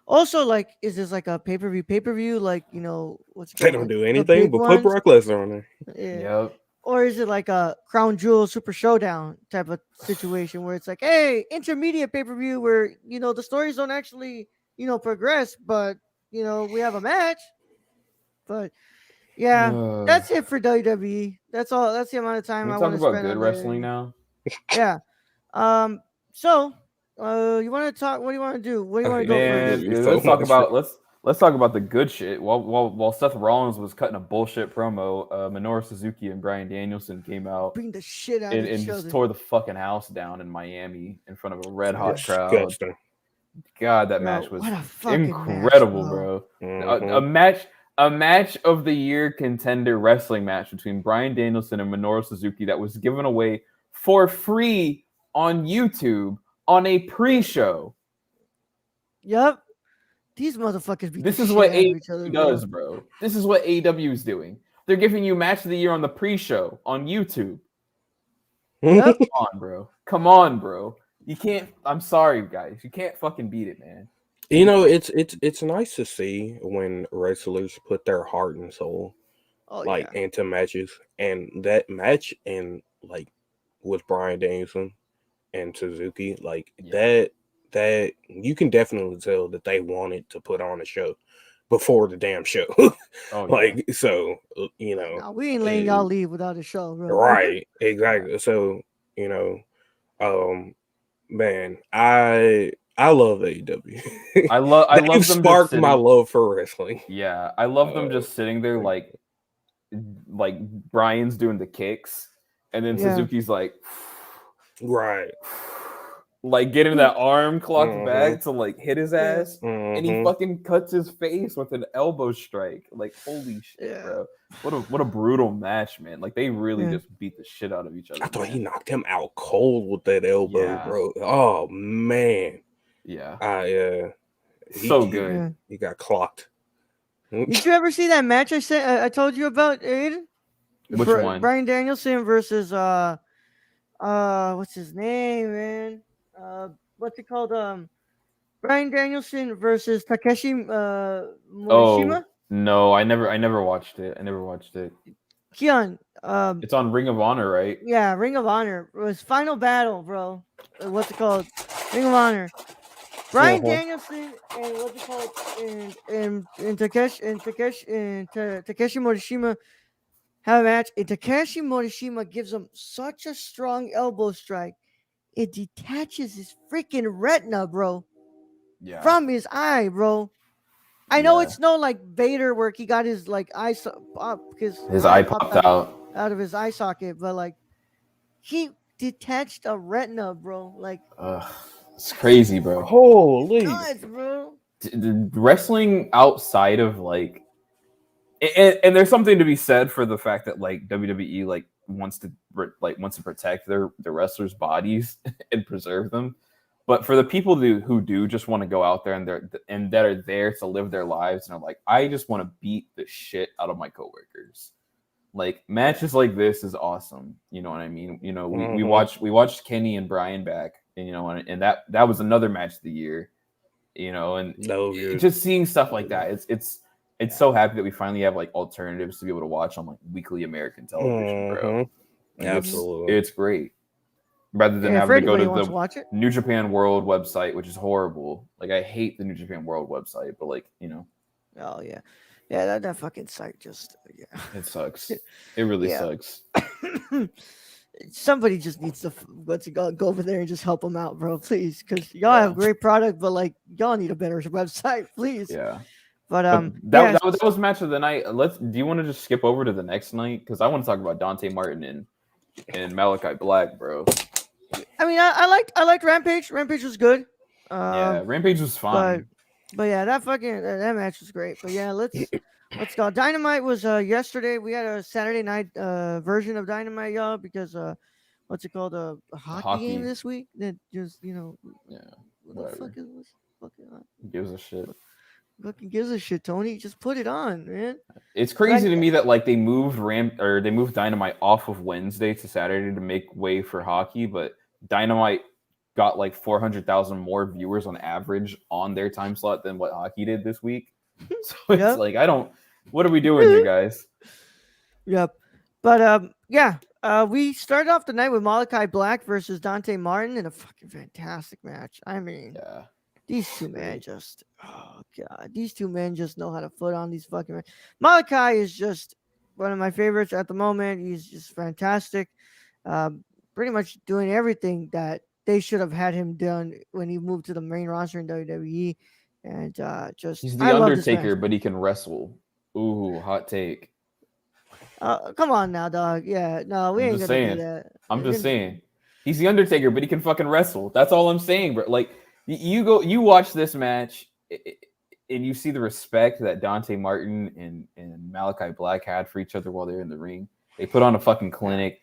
Also, like, is this like a pay-per-view? Like, you know, what's it They called? don't Like, do the anything big but put ones? Brock Lesnar on there. Yeah. Yep. Or is it like a Crown Jewel Super Showdown type of situation where it's like, hey, intermediate pay-per-view where, you know, the stories don't actually, you know, progress, but, you know, we have a match. But yeah, that's it for WWE. That's all. That's the amount of time Can we I talk want to about spend good on wrestling WWE. now? Yeah. So, you want to talk? What do you want to do? What do you want to go Man, first? let's talk about let's talk about the good shit. While Seth Rollins was cutting a bullshit promo, Minoru Suzuki and Bryan Danielson came out Bring the shit out of and each just other. tore the fucking house down in Miami in front of a red hot crowd. Disgusting. God, that Bro, match was what a fucking incredible, match, bro. Mhm. A match of the year contender wrestling match between Bryan Danielson and Minoru Suzuki that was given away for free on YouTube on a pre-show. Yep. These motherfuckers beat This the is shit what out of each other, AEW bro. does, bro. This is what AEW is doing. They're giving you match of the year on the pre-show on YouTube. Yep. Come on, bro. Come on, bro. You can't. I'm sorry, guys. You can't fucking beat it, man. You know, it's nice to see when wrestlers put their heart and soul Oh like yeah. into matches, and that match and like with Bryan Danielson and Suzuki, like Yeah. that you can definitely tell that they wanted to put on a show before the damn show. Oh yeah. Like so, you know, Now we ain't letting y'all leave without a show, bro. right? Exactly. So you know, man, I love AEW. I They've love them just sparked my sitting. love for wrestling. Yeah, I love them just sitting there like Brian's doing the kicks, and then Yeah. Suzuki's Right. like getting that arm clocked Mhm. back to like hit his Yeah. ass, and he Mhm. fucking cuts his face with an elbow strike. Like holy shit, Yeah. bro! What a brutal match, man! Like they really Yeah. just beat the shit out of each other. I thought man. he knocked him out cold with that elbow, Yeah. bro. Oh man. Yeah, He, so he, good. Yeah. he got clocked. Did you ever see that match I told you about, Aiden? Which one? Bryan Danielson versus what's his name, man? What's it called? Bryan Danielson versus Takeshi Morishima. Oh no, I never watched it. I never watched it. Kion, It's on Ring of Honor, right? yeah, Ring of Honor. It was Final Battle, bro. What's it called? Ring of Honor. Bryan Danielson and what's it called? And Takeshi Morishima have a match. And Takeshi Morishima gives him such a strong elbow strike. It detaches his freaking retina, bro, Yeah. from his eye, bro. I know it's no like Vader where he got his like eye because His eye popped out. out of his eye socket, but like he detached a retina, bro. Like It's crazy, bro. Holy. nuts, bro. Wrestling outside of like, and there's something to be said for the fact that like WWE like wants to protect their wrestlers' bodies and preserve them. But for the people who do just want to go out there and that are there to live their lives and are like, I just want to beat the shit out of my coworkers. Like matches like this is awesome. You know what I mean? You know, we watched Kenny and Bryan back, and you know, and that was another match of the year. You know, and just seeing stuff like that, it's so happy that we finally have like alternatives to be able to watch on like weekly American television, bro. Like, Absolutely, it's great. Rather than having to go to the New Japan World website, which is horrible. Like I hate the New Japan World website, but like you know. Oh yeah, yeah. That fucking site just It sucks. It really sucks. Somebody just needs to go over there and just help them out, bro, please, because y'all have great product, but like y'all need a better website, please. Yeah. But that was match of the night. Do you want to just skip over to the next night? Because I want to talk about Dante Martin and Malachi Black, bro. I mean, I liked Rampage. Rampage was good. Yeah, Rampage was fine. But yeah, that match was great. But yeah, let's go. Dynamite was yesterday. We had a Saturday night version of Dynamite, y'all, because what's it called? A hockey game this week. That just yeah. What the fuck is this? fucking on. Gives a shit. Fucking gives a shit, Tony. Just put it on, man. It's crazy to me that like they moved Dynamite off of Wednesday to Saturday to make way for hockey, but Dynamite got like 400,000 more viewers on average on their time slot than what hockey did this week. So it's like what are we doing here, guys? Yep. But we started off the night with Malachi Black versus Dante Martin in a fucking fantastic match. I mean, these two men these two men just know how to put on these fucking men. Malachi is just one of my favorites at the moment. He's just fantastic. Pretty much doing everything that they should have had him done when he moved to the main roster in WWE. And he's the Undertaker, but he can wrestle. Ooh, hot take. Come on now, dog. Yeah, no, we ain't gonna do that. I'm just saying. He's the Undertaker, but he can fucking wrestle. That's all I'm saying, bro. Like, you watch this match, and you see the respect that Dante Martin and Malachi Black had for each other while they're in the ring. They put on a fucking clinic.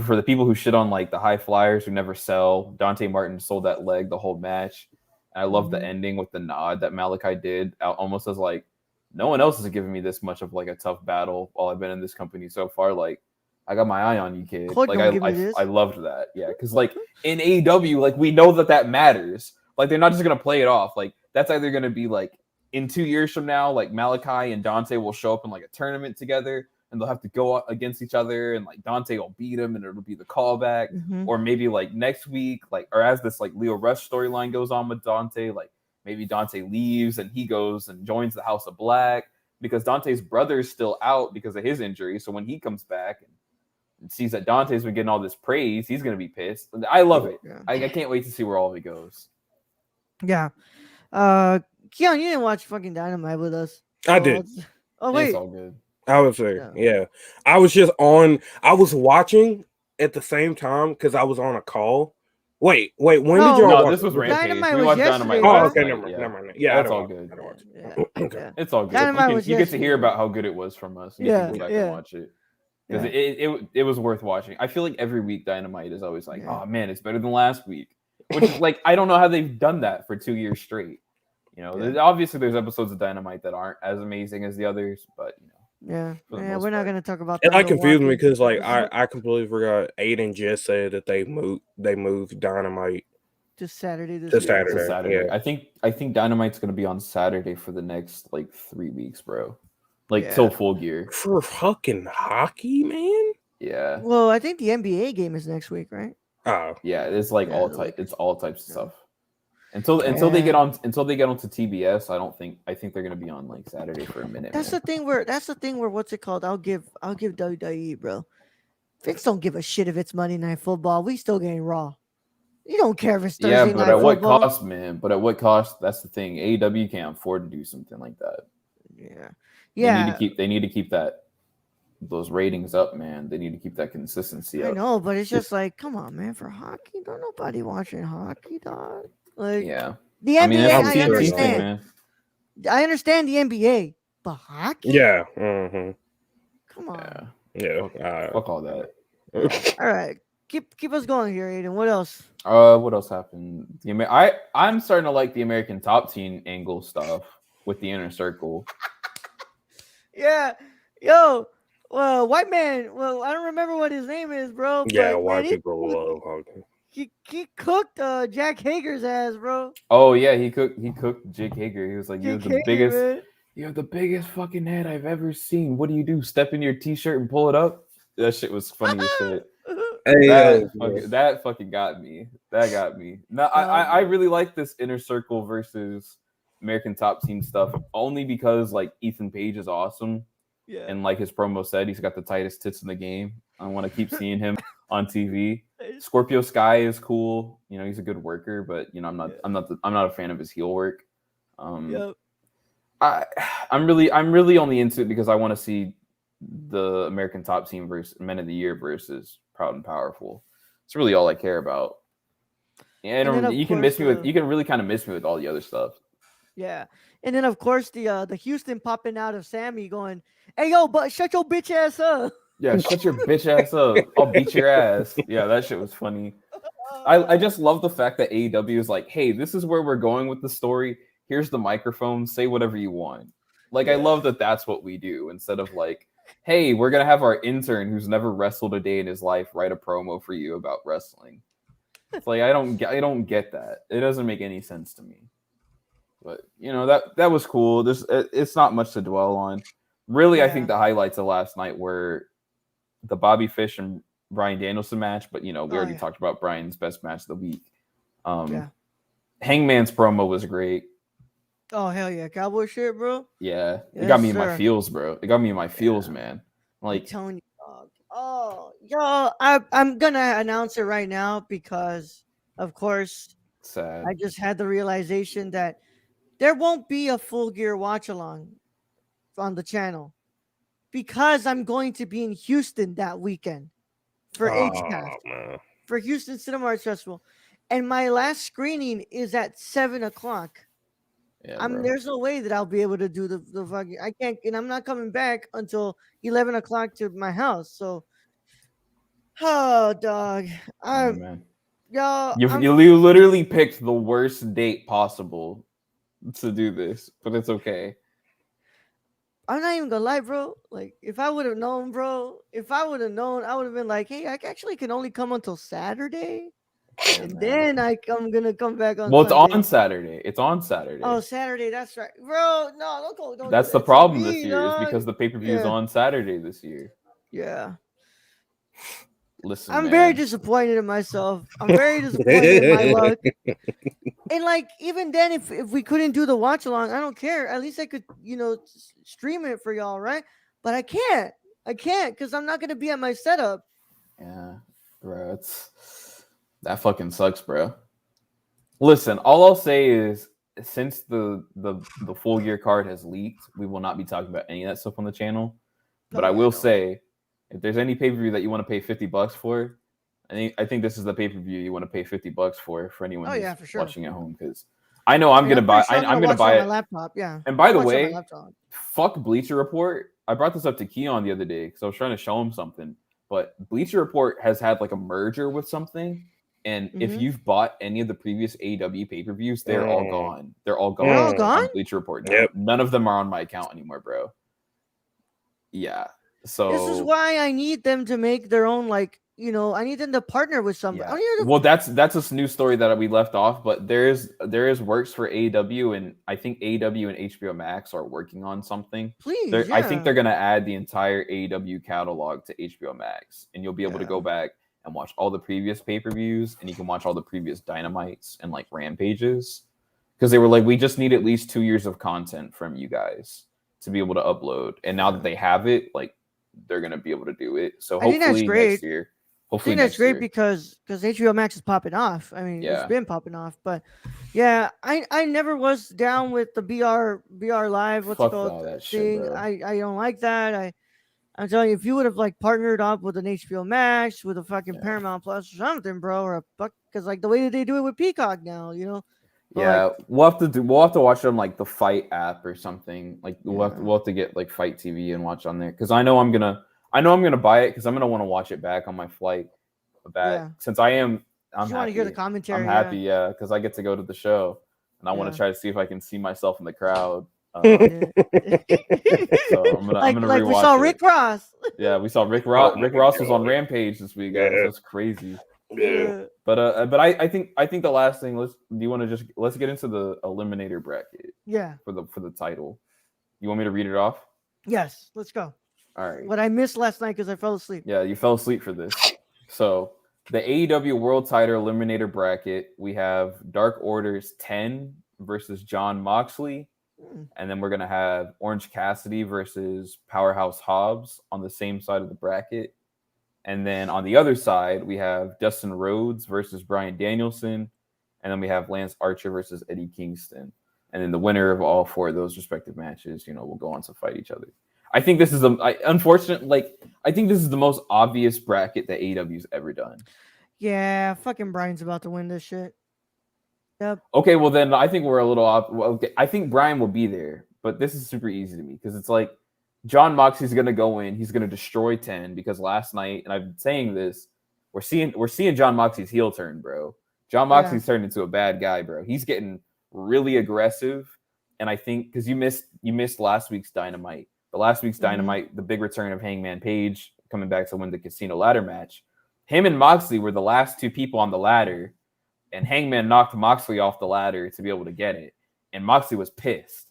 For the people who shit on like the high flyers who never sell, Dante Martin sold that leg the whole match. And I love the ending with the nod that Malachi did, almost as like, no one else has given me this much of like a tough battle while I've been in this company so far. Like, I got my eye on you, kid. Like, I loved that. Yeah, because like in AEW, like we know that matters. Like they're not just gonna play it off. Like that's either gonna be like in 2 years from now, like Malachi and Dante will show up in like a tournament together, and they'll have to go against each other, and like Dante will beat him, and it'll be the callback. Or maybe like next week, like or as this like Leo Rush storyline goes on with Dante, like maybe Dante leaves and he goes and joins the House of Black because Dante's brother is still out because of his injury. So when he comes back and sees that Dante's been getting all this praise, he's gonna be pissed. I love it. Yeah. I can't wait to see where all of it goes. Yeah. Keon, you didn't watch fucking Dynamite with us. I did. Oh wait. It's all good. I would say, yeah. I was watching at the same time because I was on a call. Wait, when did y'all watch? No, this was Rampage. Dynamite we watched Dynamite. Oh, okay, never mind. Yeah, that's all good. Okay. It's all good. You get to hear about how good it was from us. You can go back and watch it. Because it was worth watching. I feel like every week Dynamite is always like, oh man, it's better than last week. Which is like, I don't know how they've done that for 2 years straight. You know, obviously there's episodes of Dynamite that aren't as amazing as the others, but you know. Yeah, we're not gonna talk about that. And that confused me because like I completely forgot Aiden just said that they moved Dynamite to Saturday to Saturday. Yeah. I think Dynamite's gonna be on Saturday for the next like 3 weeks, bro. Like till Full Gear. For fucking hockey, man. Yeah. Well, I think the NBA game is next week, right? Oh. Yeah, it's like all types of stuff. Until they get onto TBS, I think they're gonna be on like Saturday for a minute. That's the thing where what's it called? I'll give WWE, bro. Vince don't give a shit if it's Monday Night Football. We still getting Raw. You don't care if it's Thursday night football. Yeah, but at what cost, man? But at what cost? That's the thing. AEW can't afford to do something like that. Yeah. They need to keep those ratings up, man. They need to keep that consistency up. I know, but it's just like, come on, man. For hockey, don't nobody watching hockey, dog. Like, the NBA, I understand. Man. I understand the NBA, but hockey? Yeah. Come on. Yeah. Fuck all that. All right. Keep us going here, Aiden. What else? What else happened? I'm starting to like the American Top Team angle stuff with the Inner Circle. Yeah. Yo. Well, white man. Well, I don't remember what his name is, bro. Yeah, white people love hockey. He cooked Jack Hager's ass, bro. Oh yeah, he cooked Jake Hager. He was like, you have the biggest fucking head I've ever seen. What do you do? Step in your t-shirt and pull it up? That shit was funny as shit. That fucking got me. That got me. No, I really like this Inner Circle versus American Top Team stuff only because like Ethan Page is awesome. Yeah. And like his promo said, he's got the tightest tits in the game. I want to keep seeing him on TV. Scorpio Sky is cool. You know, he's a good worker, but you know, I'm not a fan of his heel work. I'm really only into it because I want to see the American Top Team versus Men of the Year versus Proud and Powerful. It's really all I care about. And you can really kind of miss me with all the other stuff. Yeah. And then of course the Houston popping out of Sammy going, "Hey yo, but shut your bitch ass up." Yeah, shut your bitch ass up. I'll beat your ass. Yeah, that shit was funny. I just love the fact that AEW is like, hey, this is where we're going with the story. Here's the microphone. Say whatever you want. Like, I love that that's what we do instead of like, hey, we're gonna have our intern who's never wrestled a day in his life write a promo for you about wrestling. It's like I don't get that. It doesn't make any sense to me. But that was cool. It's not much to dwell on. Really, I think the highlights of last night were the Bobby Fish and Bryan Danielson match, but we already talked about Bryan's best match of the week. Hangman's promo was great. Oh hell yeah, cowboy shit, bro. Yeah, it got me in my feels, bro. It got me in my feels, man. Like, I'm telling you, dog. Oh, yo, I'm gonna announce it right now because, of course, sad. I just had the realization that there won't be a Full Gear watch along on the channel because I'm going to be in Houston that weekend for HCAF, for Houston Cinema Arts Festival, and my last screening is at 7:00. Yeah, there's no way that I'll be able to do the fucking. I can't, and I'm not coming back until 11:00 to my house. So, oh, dog, man. Y'all, you literally picked the worst date possible to do this, but it's okay. I'm not even gonna lie, bro. Like, if I would have known, bro, I would have been like, hey, I actually can only come until Saturday. And then I'm gonna come back on. Well, Sunday. It's on Saturday. It's on Saturday. Oh, Saturday. That's right, bro. No, don't go. That's the problem this year is because the pay-per-view is on Saturday this year. Yeah. Listen, I'm very disappointed in myself. I'm very disappointed in my luck. And like, even then, if we couldn't do the watch along, I don't care. At least I could, stream it for y'all, right? But I can't because I'm not gonna be at my setup. Yeah, bro. That fucking sucks, bro. Listen, all I'll say is since the Full Gear card has leaked, we will not be talking about any of that stuff on the channel. But I will say, if there's any pay-per-view that you want to pay $50 for, I think this is the pay-per-view you want to pay $50 for anyone who's watching at home, because I know I'm gonna buy. I'm gonna buy it on my laptop. Yeah. And by the way, fuck Bleacher Report. I brought this up to Keon the other day because I was trying to show him something. But Bleacher Report has had like a merger with something. And if you've bought any of the previous AEW pay-per-views, they're all gone. They're all gone. They're all gone? On Bleacher Report. Yep. None of them are on my account anymore, bro. Yeah. So this is why I need them to make their own, like, I need them to partner with somebody. Yeah. Well, that's a new story that we left off, but there is works for AEW, and I think AEW and HBO Max are working on something. Please, I think they're gonna add the entire AEW catalog to HBO Max, and you'll be able to go back and watch all the previous pay-per-views, and you can watch all the previous Dynamites and like Rampages, because they were like, we just need at least 2 years of content from you guys to be able to upload, and now that they have it, like, they're gonna be able to do it. So hopefully next year. I think that's great because HBO Max is popping off. I mean, it's been popping off, but yeah, I never was down with the BR Live. What's it called? That thing. Shit, I don't like that. I'm telling you, if you would have like partnered up with an HBO Max, with a fucking Paramount Plus or something, bro, or because like the way that they do it with Peacock now, Yeah, like, we'll have to watch it on like the Fight app or something. Like we'll have to get like Fight TV and watch on there, because I know I'm gonna buy it because I'm gonna want to watch it back on my flight back. Since I'm happy. Want to hear the commentary? I'm happy, because I get to go to the show and I want to try to see if I can see myself in the crowd. So I'm gonna rewatch we saw it. Rick Ross. Yeah, we saw Rick Ross. Rick Ross was on Rampage this week, guys. That's crazy. Yeah. But I think the last thing, let's get into the Eliminator bracket. Yeah. For the title. You want me to read it off? Yes, let's go. All right. What I missed last night because I fell asleep. Yeah, you fell asleep for this. So the AEW World Title Eliminator bracket, we have Dark Order's 10 versus John Moxley. And then we're going to have Orange Cassidy versus Powerhouse Hobbs on the same side of the bracket. And then on the other side, we have Dustin Rhodes versus Bryan Danielson. And then we have Lance Archer versus Eddie Kingston. And then the winner of all four of those respective matches, will go on to fight each other. I think this is I think this is the most obvious bracket that AEW's ever done. Yeah, fucking Bryan's about to win this shit. Yep. Okay, well then I think we're a little off. Well, okay, I think Bryan will be there, but this is super easy to me because it's like John Moxley's going to go in. He's going to destroy 10 because last night, and I've been saying this, we're seeing John Moxley's heel turn, bro. John Moxley's turned into a bad guy, bro. He's getting really aggressive, and I think because you missed last week's Dynamite. The last week's Dynamite, the big return of Hangman Page coming back to win the Casino ladder match. Him and Moxley were the last two people on the ladder, and Hangman knocked Moxley off the ladder to be able to get it, and Moxley was pissed.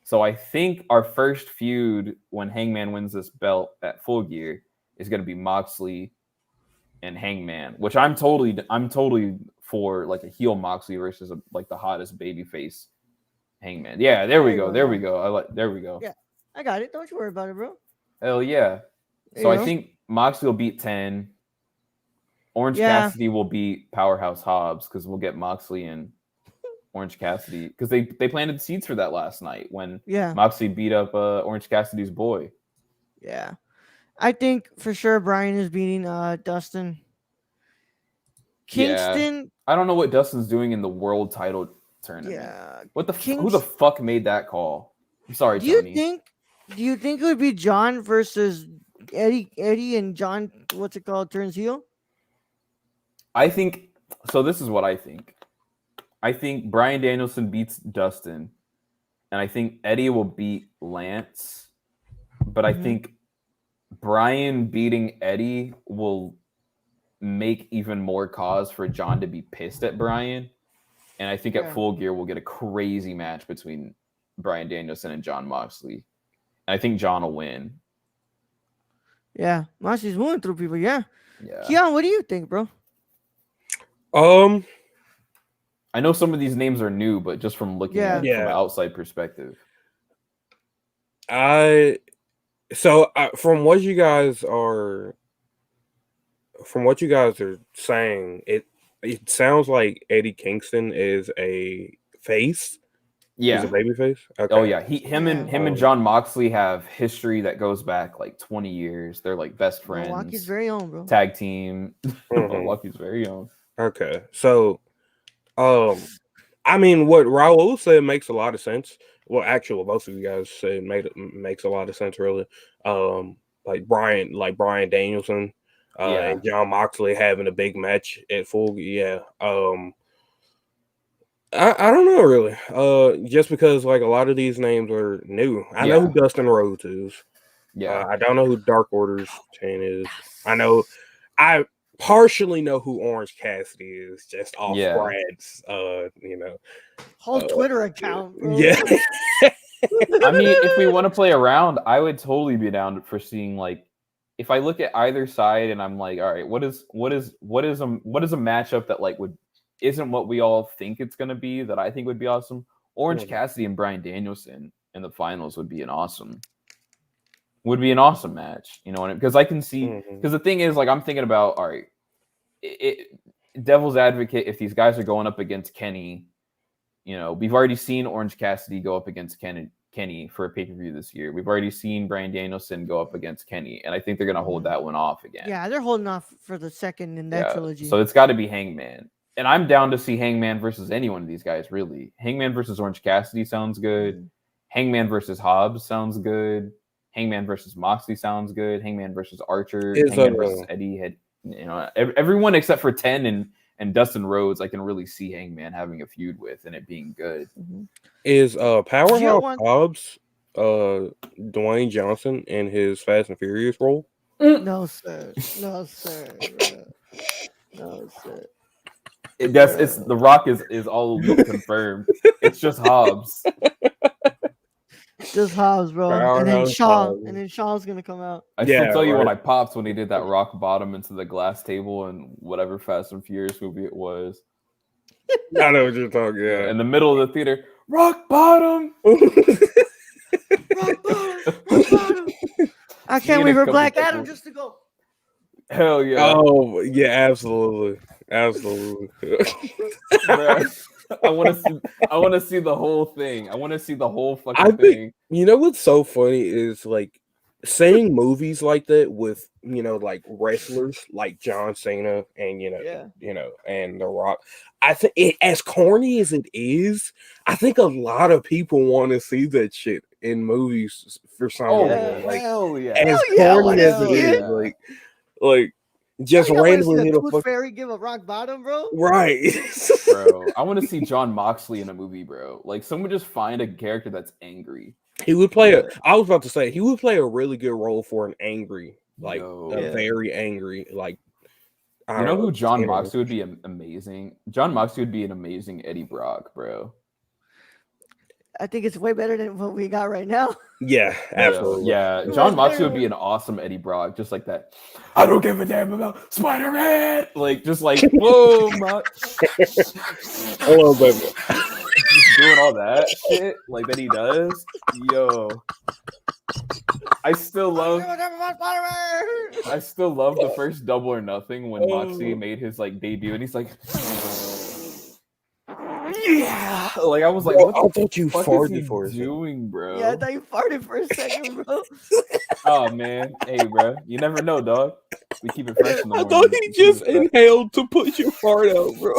So I think our first feud when Hangman wins this belt at Full Gear is going to be Moxley and Hangman, which I'm totally for, like a heel Moxley versus like the hottest babyface Hangman. Yeah, there we go. There we go. There we go. Yeah, I got it. Don't you worry about it, bro. Hell yeah. So I think Moxley will beat 10. Orange Cassidy will beat Powerhouse Hobbs because we'll get Moxley and Orange Cassidy because they planted seeds for that last night when Moxley beat up Orange Cassidy's boy. Yeah. I think for sure Brian is beating Dustin. Kingston. Yeah. I don't know what Dustin's doing in the world title tournament. Yeah. What the who the fuck made that call? I'm sorry, Tony. Do you think it would be John versus Eddie and John, what's it called, turns heel? I think so. This is what I think. I think Bryan Danielson beats Dustin, and I think Eddie will beat Lance. But I think Bryan beating Eddie will make even more cause for John to be pissed at Bryan. And I think at Full Gear, we'll get a crazy match between Bryan Danielson and John Moxley. And I think John will win. Yeah, Moxley's moving through people. Yeah. Keon, what do you think, bro? I know some of these names are new, but just from looking at it from an outside perspective. From what you guys are saying, it sounds like Eddie Kingston is a face. Yeah, he's a baby face. Okay. Oh yeah, him and John Moxley have history that goes back like 20 years. They're like best friends. Milwaukee's very own, bro. Tag team. Milwaukee's very own. Okay, so, I mean, what Raul said makes a lot of sense. Well, actually, what both of you guys said makes a lot of sense, really. Like Bryan Danielson, and John Moxley having a big match at Full. Yeah. I don't know really. Just because like a lot of these names are new. I know who Dustin Rhodes is. Yeah. I don't know who Dark Order's 10 is. I partially know who Orange Cassidy is, just off Brad's whole Twitter account, bro. Yeah. I mean, if we want to play around, I would totally be down for seeing, like, if I look at either side and I'm like, all right, what is a matchup that like isn't what we all think it's gonna be that I think would be awesome? Orange Cassidy and Bryan Danielson in the finals would be an awesome match, you know, because I can see, because the thing is, like, I'm thinking about, all right, devil's advocate, if these guys are going up against Kenny, you know, we've already seen Orange Cassidy go up against Kenny for a pay-per-view this year. We've already seen Bryan Danielson go up against Kenny, and I think they're going to hold that one off again. Yeah, they're holding off for the second in that trilogy. So it's got to be Hangman. And I'm down to see Hangman versus any one of these guys, really. Hangman versus Orange Cassidy sounds good. Hangman versus Hobbs sounds good. Hangman versus Moxley sounds good. Hangman versus Archer. Hangman versus Eddie. Everyone except for 10 and Dustin Rhodes, I can really see Hangman having a feud with and it being good. Is Powerhouse Hobbs Dwayne Johnson in his Fast and Furious role? No, sir. No, sir. No, sir. It's The Rock is all confirmed. It's just Hobbs. Just Hobbs, bro. And then Shaw. And then Shaw's gonna come out. I still tell you when I popped when he did that rock bottom into the glass table and whatever Fast and Furious movie it was. I know what you're talking about. Yeah. In the middle of the theater, rock bottom. Rock bottom. I can't wait for Black Adam just to go. Hell yeah. Oh yeah, absolutely. Absolutely. I want to see the whole thing. I want to see the whole fucking thing. You know what's so funny is like seeing movies like that with, you know, like wrestlers like John Cena and and The Rock. I think as corny as it is, I think a lot of people want to see that shit in movies for some reason. Hell yeah! As corny as it is, like just I want to see randomly the hit a Tooth fuck. Fairy give a rock bottom, bro. Right. Bro, I want to see John Moxley in a movie, bro. Like, someone just find a character that's angry. He would play I was about to say he would play a really good role for an angry, like Yo. very angry, like I You know don't who John know. Moxley would be amazing? John Moxley would be an amazing Eddie Brock, bro. I think it's way better than what we got right now. Yeah, absolutely. Yeah, John Moxley would be an awesome Eddie Brock, just like that. I don't give a damn about Spider-Man. Like, just like, whoa, Hello, baby. doing all that shit like that he does. Yo, I still love the first Double or Nothing when Moxley made his like debut, and he's like, yeah, like I was like, Bro, what I the thought you fuck farted is for a he second. doing, bro? Yeah, I thought you farted for a second, bro. Oh man, hey, bro, you never know, dog. We keep it fresh in the I morning. thought he just inhaled to put your fart out, bro.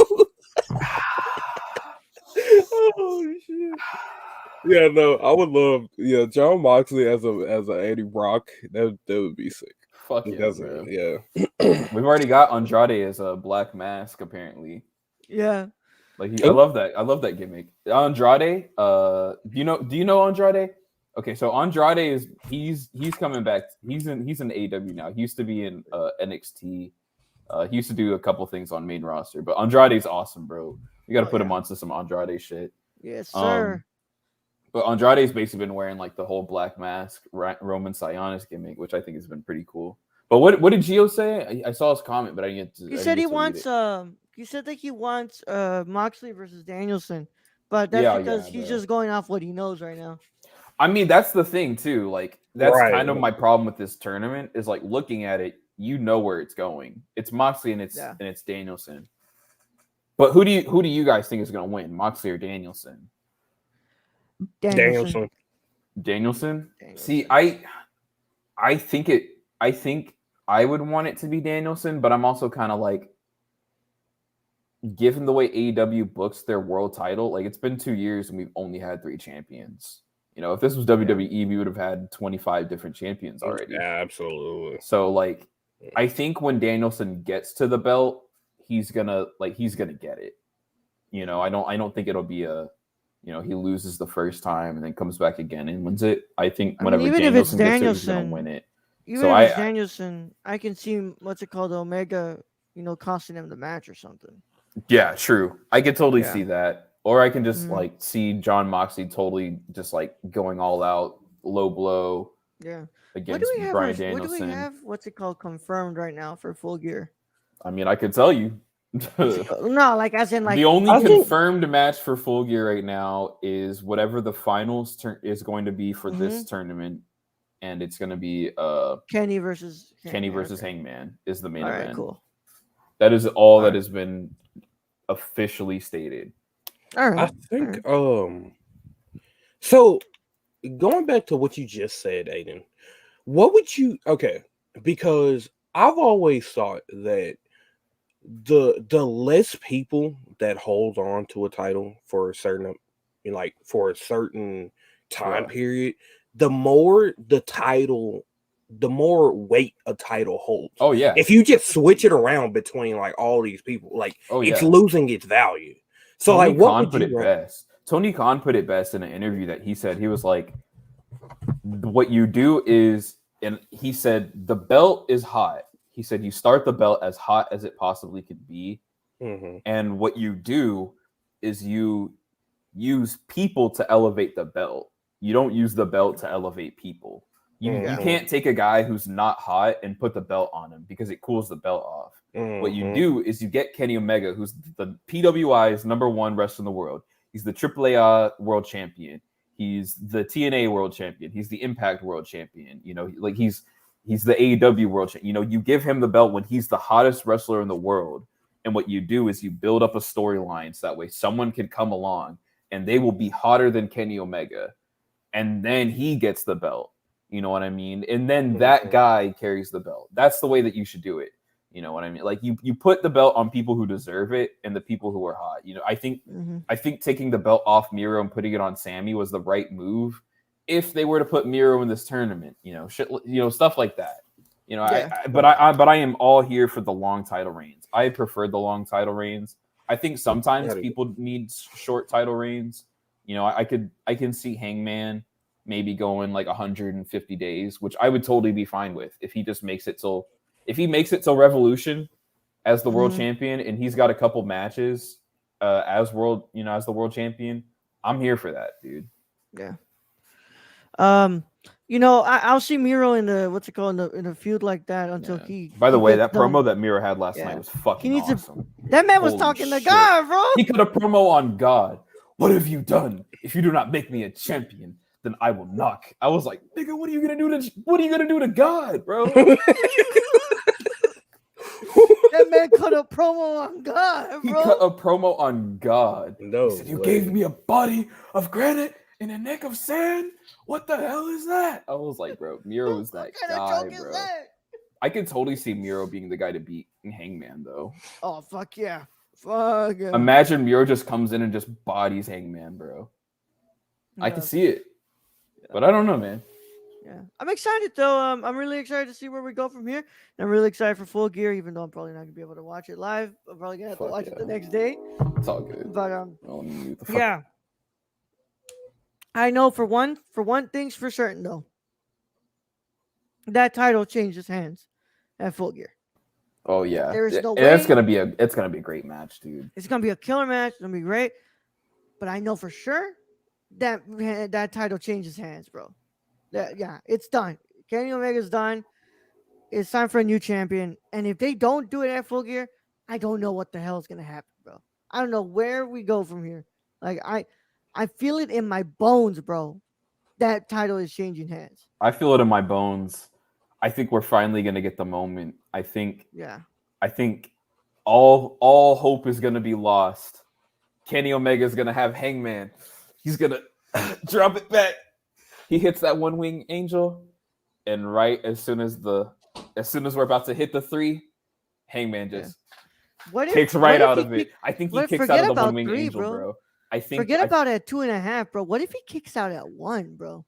Oh shit. Yeah, no, I would love John Moxley as a Eddie Brock. That would be sick. Fuck yeah, bro. Yeah. We've already got Andrade as a Black Mask, apparently. Yeah. Like I love that. I love that gimmick. Andrade. Do you know Andrade? Okay, so Andrade he's coming back. He's in AEW now. He used to be in NXT. He used to do a couple things on main roster, but Andrade's awesome, bro. You got to put him onto some Andrade shit. Yes, sir. But Andrade's basically been wearing like the whole Black Mask Roman Sionis gimmick, which I think has been pretty cool. But what did Gio say? I saw his comment, but I didn't get to. He said he wants he said that he wants Moxley versus Danielson, but that's because he's just going off what he knows right now. I mean, that's the thing too. Like that's kind of my problem with this tournament is like looking at it, you know where it's going. It's Moxley and it's Danielson. But who do you guys think is going to win, Moxley or Danielson? Danielson. See, I think I would want it to be Danielson, but I'm also kind of like, given the way AEW books their world title, like it's been 2 years and we've only had 3 champions. You know, if this was WWE, we would have had 25 different champions already. Yeah, absolutely. So like, I think when Danielson gets to the belt, he's gonna get it. You know, I don't think it'll be he loses the first time and then comes back again and wins it. I think whenever Danielson gets it, he's gonna win it. Even if it's Danielson, I can see Omega, costing him the match or something. Yeah, true. I could totally see that. Or I can just like see John Moxley totally just like going all out, low blow. Yeah. Against Bryan Danielson. What do we have? Confirmed right now for Full Gear? I mean, I could tell you. No, like as in like the only confirmed match for Full Gear right now is whatever the finals is going to be for this tournament, and it's going to be Kenny versus Hangman is the main event. Right, cool. That is all that has been officially stated. All right. I think so going back to what you just said, Aiden, what would you because I've always thought that the less people that hold on to a title for a certain time period, the more the more weight a title holds. Oh yeah. If you just switch it around between like all these people, like it's losing its value. So Tony Khan put it best. Tony Khan put it best in an interview that he said, he was like, what you do is, and he said, the belt is hot. He said, you start the belt as hot as it possibly could be. Mm-hmm. And what you do is you use people to elevate the belt. You don't use the belt to elevate people. You can't take a guy who's not hot and put the belt on him because it cools the belt off. Mm-hmm. What you do is you get Kenny Omega, who's the PWI's #1 wrestler in the world. He's the AAA world champion. He's the TNA world champion. He's the Impact world champion. Like he's the AEW world champion. You give him the belt when he's the hottest wrestler in the world. And what you do is you build up a storyline so that way someone can come along and they will be hotter than Kenny Omega. And then he gets the belt. You know what I mean? And then that guy carries the belt. That's the way that you should do it. You know what I mean? Like you put the belt on people who deserve it and the people who are hot. I think taking the belt off Miro and putting it on Sammy was the right move if they were to put Miro in this tournament. Stuff like that. You know, Yeah. but I am all here for the long title reigns. I prefer the long title reigns. I think sometimes people need short title reigns. You know, I can see Hangman maybe going like 150 days, which I would totally be fine with if he just makes it till Revolution as the world champion, and he's got a couple matches as the world champion. I'm here for that, dude. Yeah. I'll see Miro in the in a feud like that until he. By the way, gets that done. promo that Miro had last night was fucking awesome. That man was talking to God, bro. He cut a promo on God. What have you done? If you do not make me a champion, then I will knock. I was like, nigga, what are you gonna do to God, bro? That man cut a promo on God, bro. He cut a promo on God. No, he said, you gave me a body of granite and a neck of sand? What the hell is that? I was like, bro, Miro is that guy, bro. I could totally see Miro being the guy to beat Hangman, though. Oh, fuck yeah. Fuck yeah. Imagine Miro just comes in and just bodies Hangman, bro. Yeah. I can see it. Yeah. But I don't know, man. Yeah. I'm excited, though. I'm really excited to see where we go from here. And I'm really excited for Full Gear, even though I'm probably not going to be able to watch it live. I'm probably going to have to watch it the next day. It's all good. But, yeah. I know for one thing's for certain, though. That title changes hands at Full Gear. Oh yeah, there's no way. It's gonna be a great match, dude. It's gonna be a killer match. It's gonna be great. But I know for sure that title changes hands, bro. It's done. Kenny Omega's done. It's time for a new champion. And if they don't do it at Full Gear, I don't know what the hell is gonna happen, bro. I don't know where we go from here. Like I feel it in my bones, bro. That title is changing hands. I feel it in my bones. I think we're finally gonna get the moment. I think all hope is gonna be lost. Kenny Omega is gonna have Hangman. He's gonna drop it back. He hits that one wing angel, and right as soon as we're about to hit the 3, Hangman just kicks right out of it. I think he kicks out of the one wing angel, bro. Forget about it at 2.5, bro. What if he kicks out at 1, bro?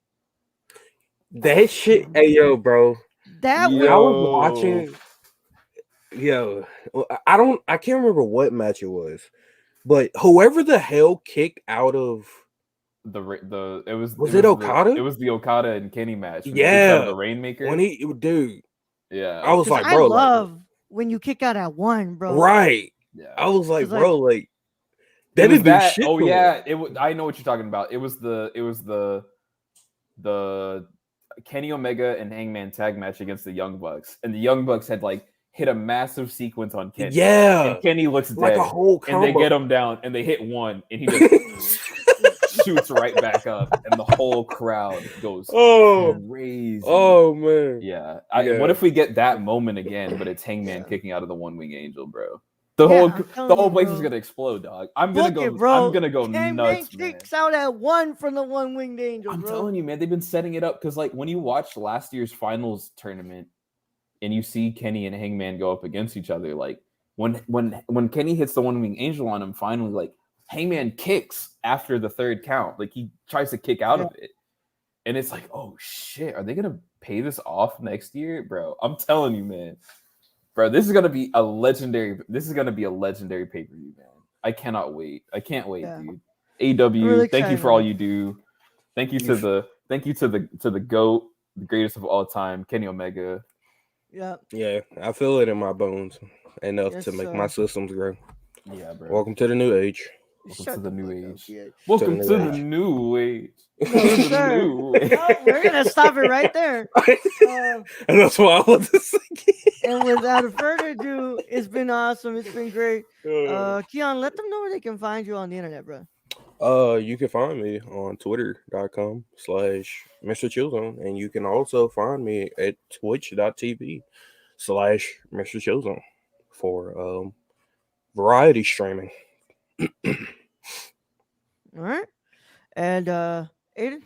That shit, hey yo, bro. I was watching. Yo, I can't remember what match it was, but whoever the hell kicked out of was it Okada? It was the Okada and Kenny match. Yeah, the Rainmaker. When dude. Yeah, I was like, bro, I love when you kick out at 1, bro. Right. Yeah, I was like, bro, like that is that. Shit. Oh yeah, I know what you're talking about. It was the Kenny Omega and Hangman tag match against the Young Bucks, and the Young Bucks had like hit a massive sequence on Kenny. Yeah, and Kenny looks like dead, a whole combo. And they get him down, and they hit 1, and he just shoots right back up, and the whole crowd goes crazy. Oh man, yeah. What if we get that moment again, but it's Hangman kicking out of the one wing angel, bro? The whole place is gonna explode, dog. I'm gonna go nuts. Kicks out at 1 from the one winged angel. I'm telling you, man, they've been setting it up because, like, when you watch last year's finals tournament and you see Kenny and Hangman go up against each other, like when Kenny hits the one wing angel on him, finally, like Hangman kicks after the 3rd count, like he tries to kick out of it, and it's like, oh shit, are they gonna pay this off next year, bro? I'm telling you, man. Bro, this is gonna be a legendary pay-per-view, man. I cannot wait. I can't wait, dude. AEW, really thank you for all you do. Thank you to the GOAT, the greatest of all time, Kenny Omega. Yeah. Yeah, I feel it in my bones enough to make my systems grow. Yeah, bro. Welcome to the new age. Welcome to the new age. Welcome to the new age. No, we're gonna stop it right there. And that's what I want to say. And without further ado, it's been awesome. It's been great. Keon, let them know where they can find you on the internet, bro. You can find me on twitter.com/Mr. Chillzone, and you can also find me at twitch.tv/Mr. Chillzone for variety streaming. All right. And Aiden?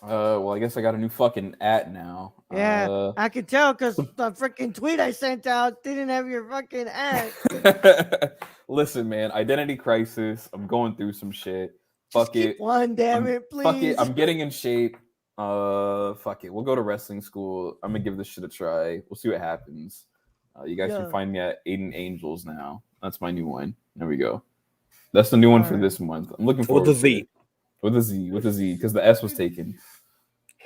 Well, I guess I got a new fucking @ now. Yeah, I could tell because the freaking tweet I sent out didn't have your fucking @ Listen, man, identity crisis. I'm going through some shit. Fuck it. One, damn it, please. Fuck it. I'm getting in shape. Fuck it. We'll go to wrestling school. I'm gonna give this shit a try. We'll see what happens. You guys can find me at Aiden Angels now. That's my new one. There we go. That's the new one for this month. I'm looking forward with a Z. to it. With a Z, because the S was taken.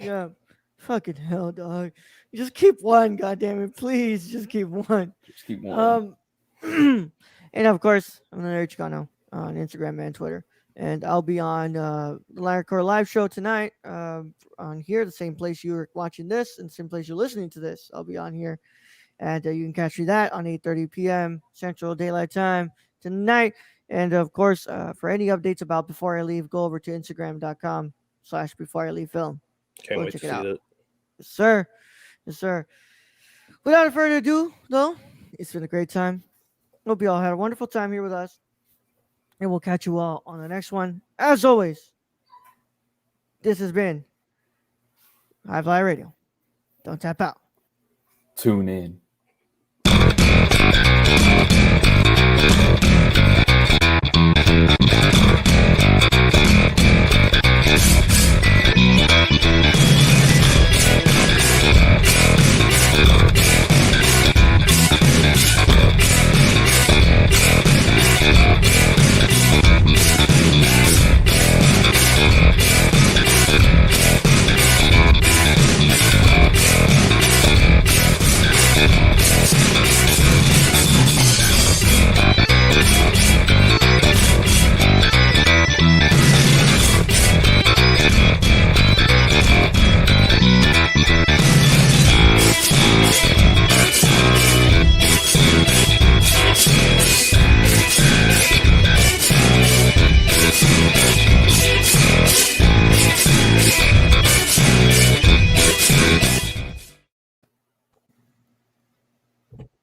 Yeah. Fucking hell, dog. Just keep one, goddammit. Please, just keep one. Just keep one. And of course, I'm gonna Chicano on Instagram and Twitter. And I'll be on the Lyricore live show tonight on here, the same place you're watching this and the same place you're listening to this. I'll be on here. And you can catch me that on 8:30 p.m. Central Daylight Time tonight. And of course, for any updates about Before I Leave, go over to Instagram.com/Before I Leave Film. Can't Go wait check to it see out. that. Yes, sir. Yes, sir. Without further ado, though, it's been a great time. Hope you all had a wonderful time here with us. And we'll catch you all on the next one. As always, this has been High Fly Radio. Don't tap out. Tune in.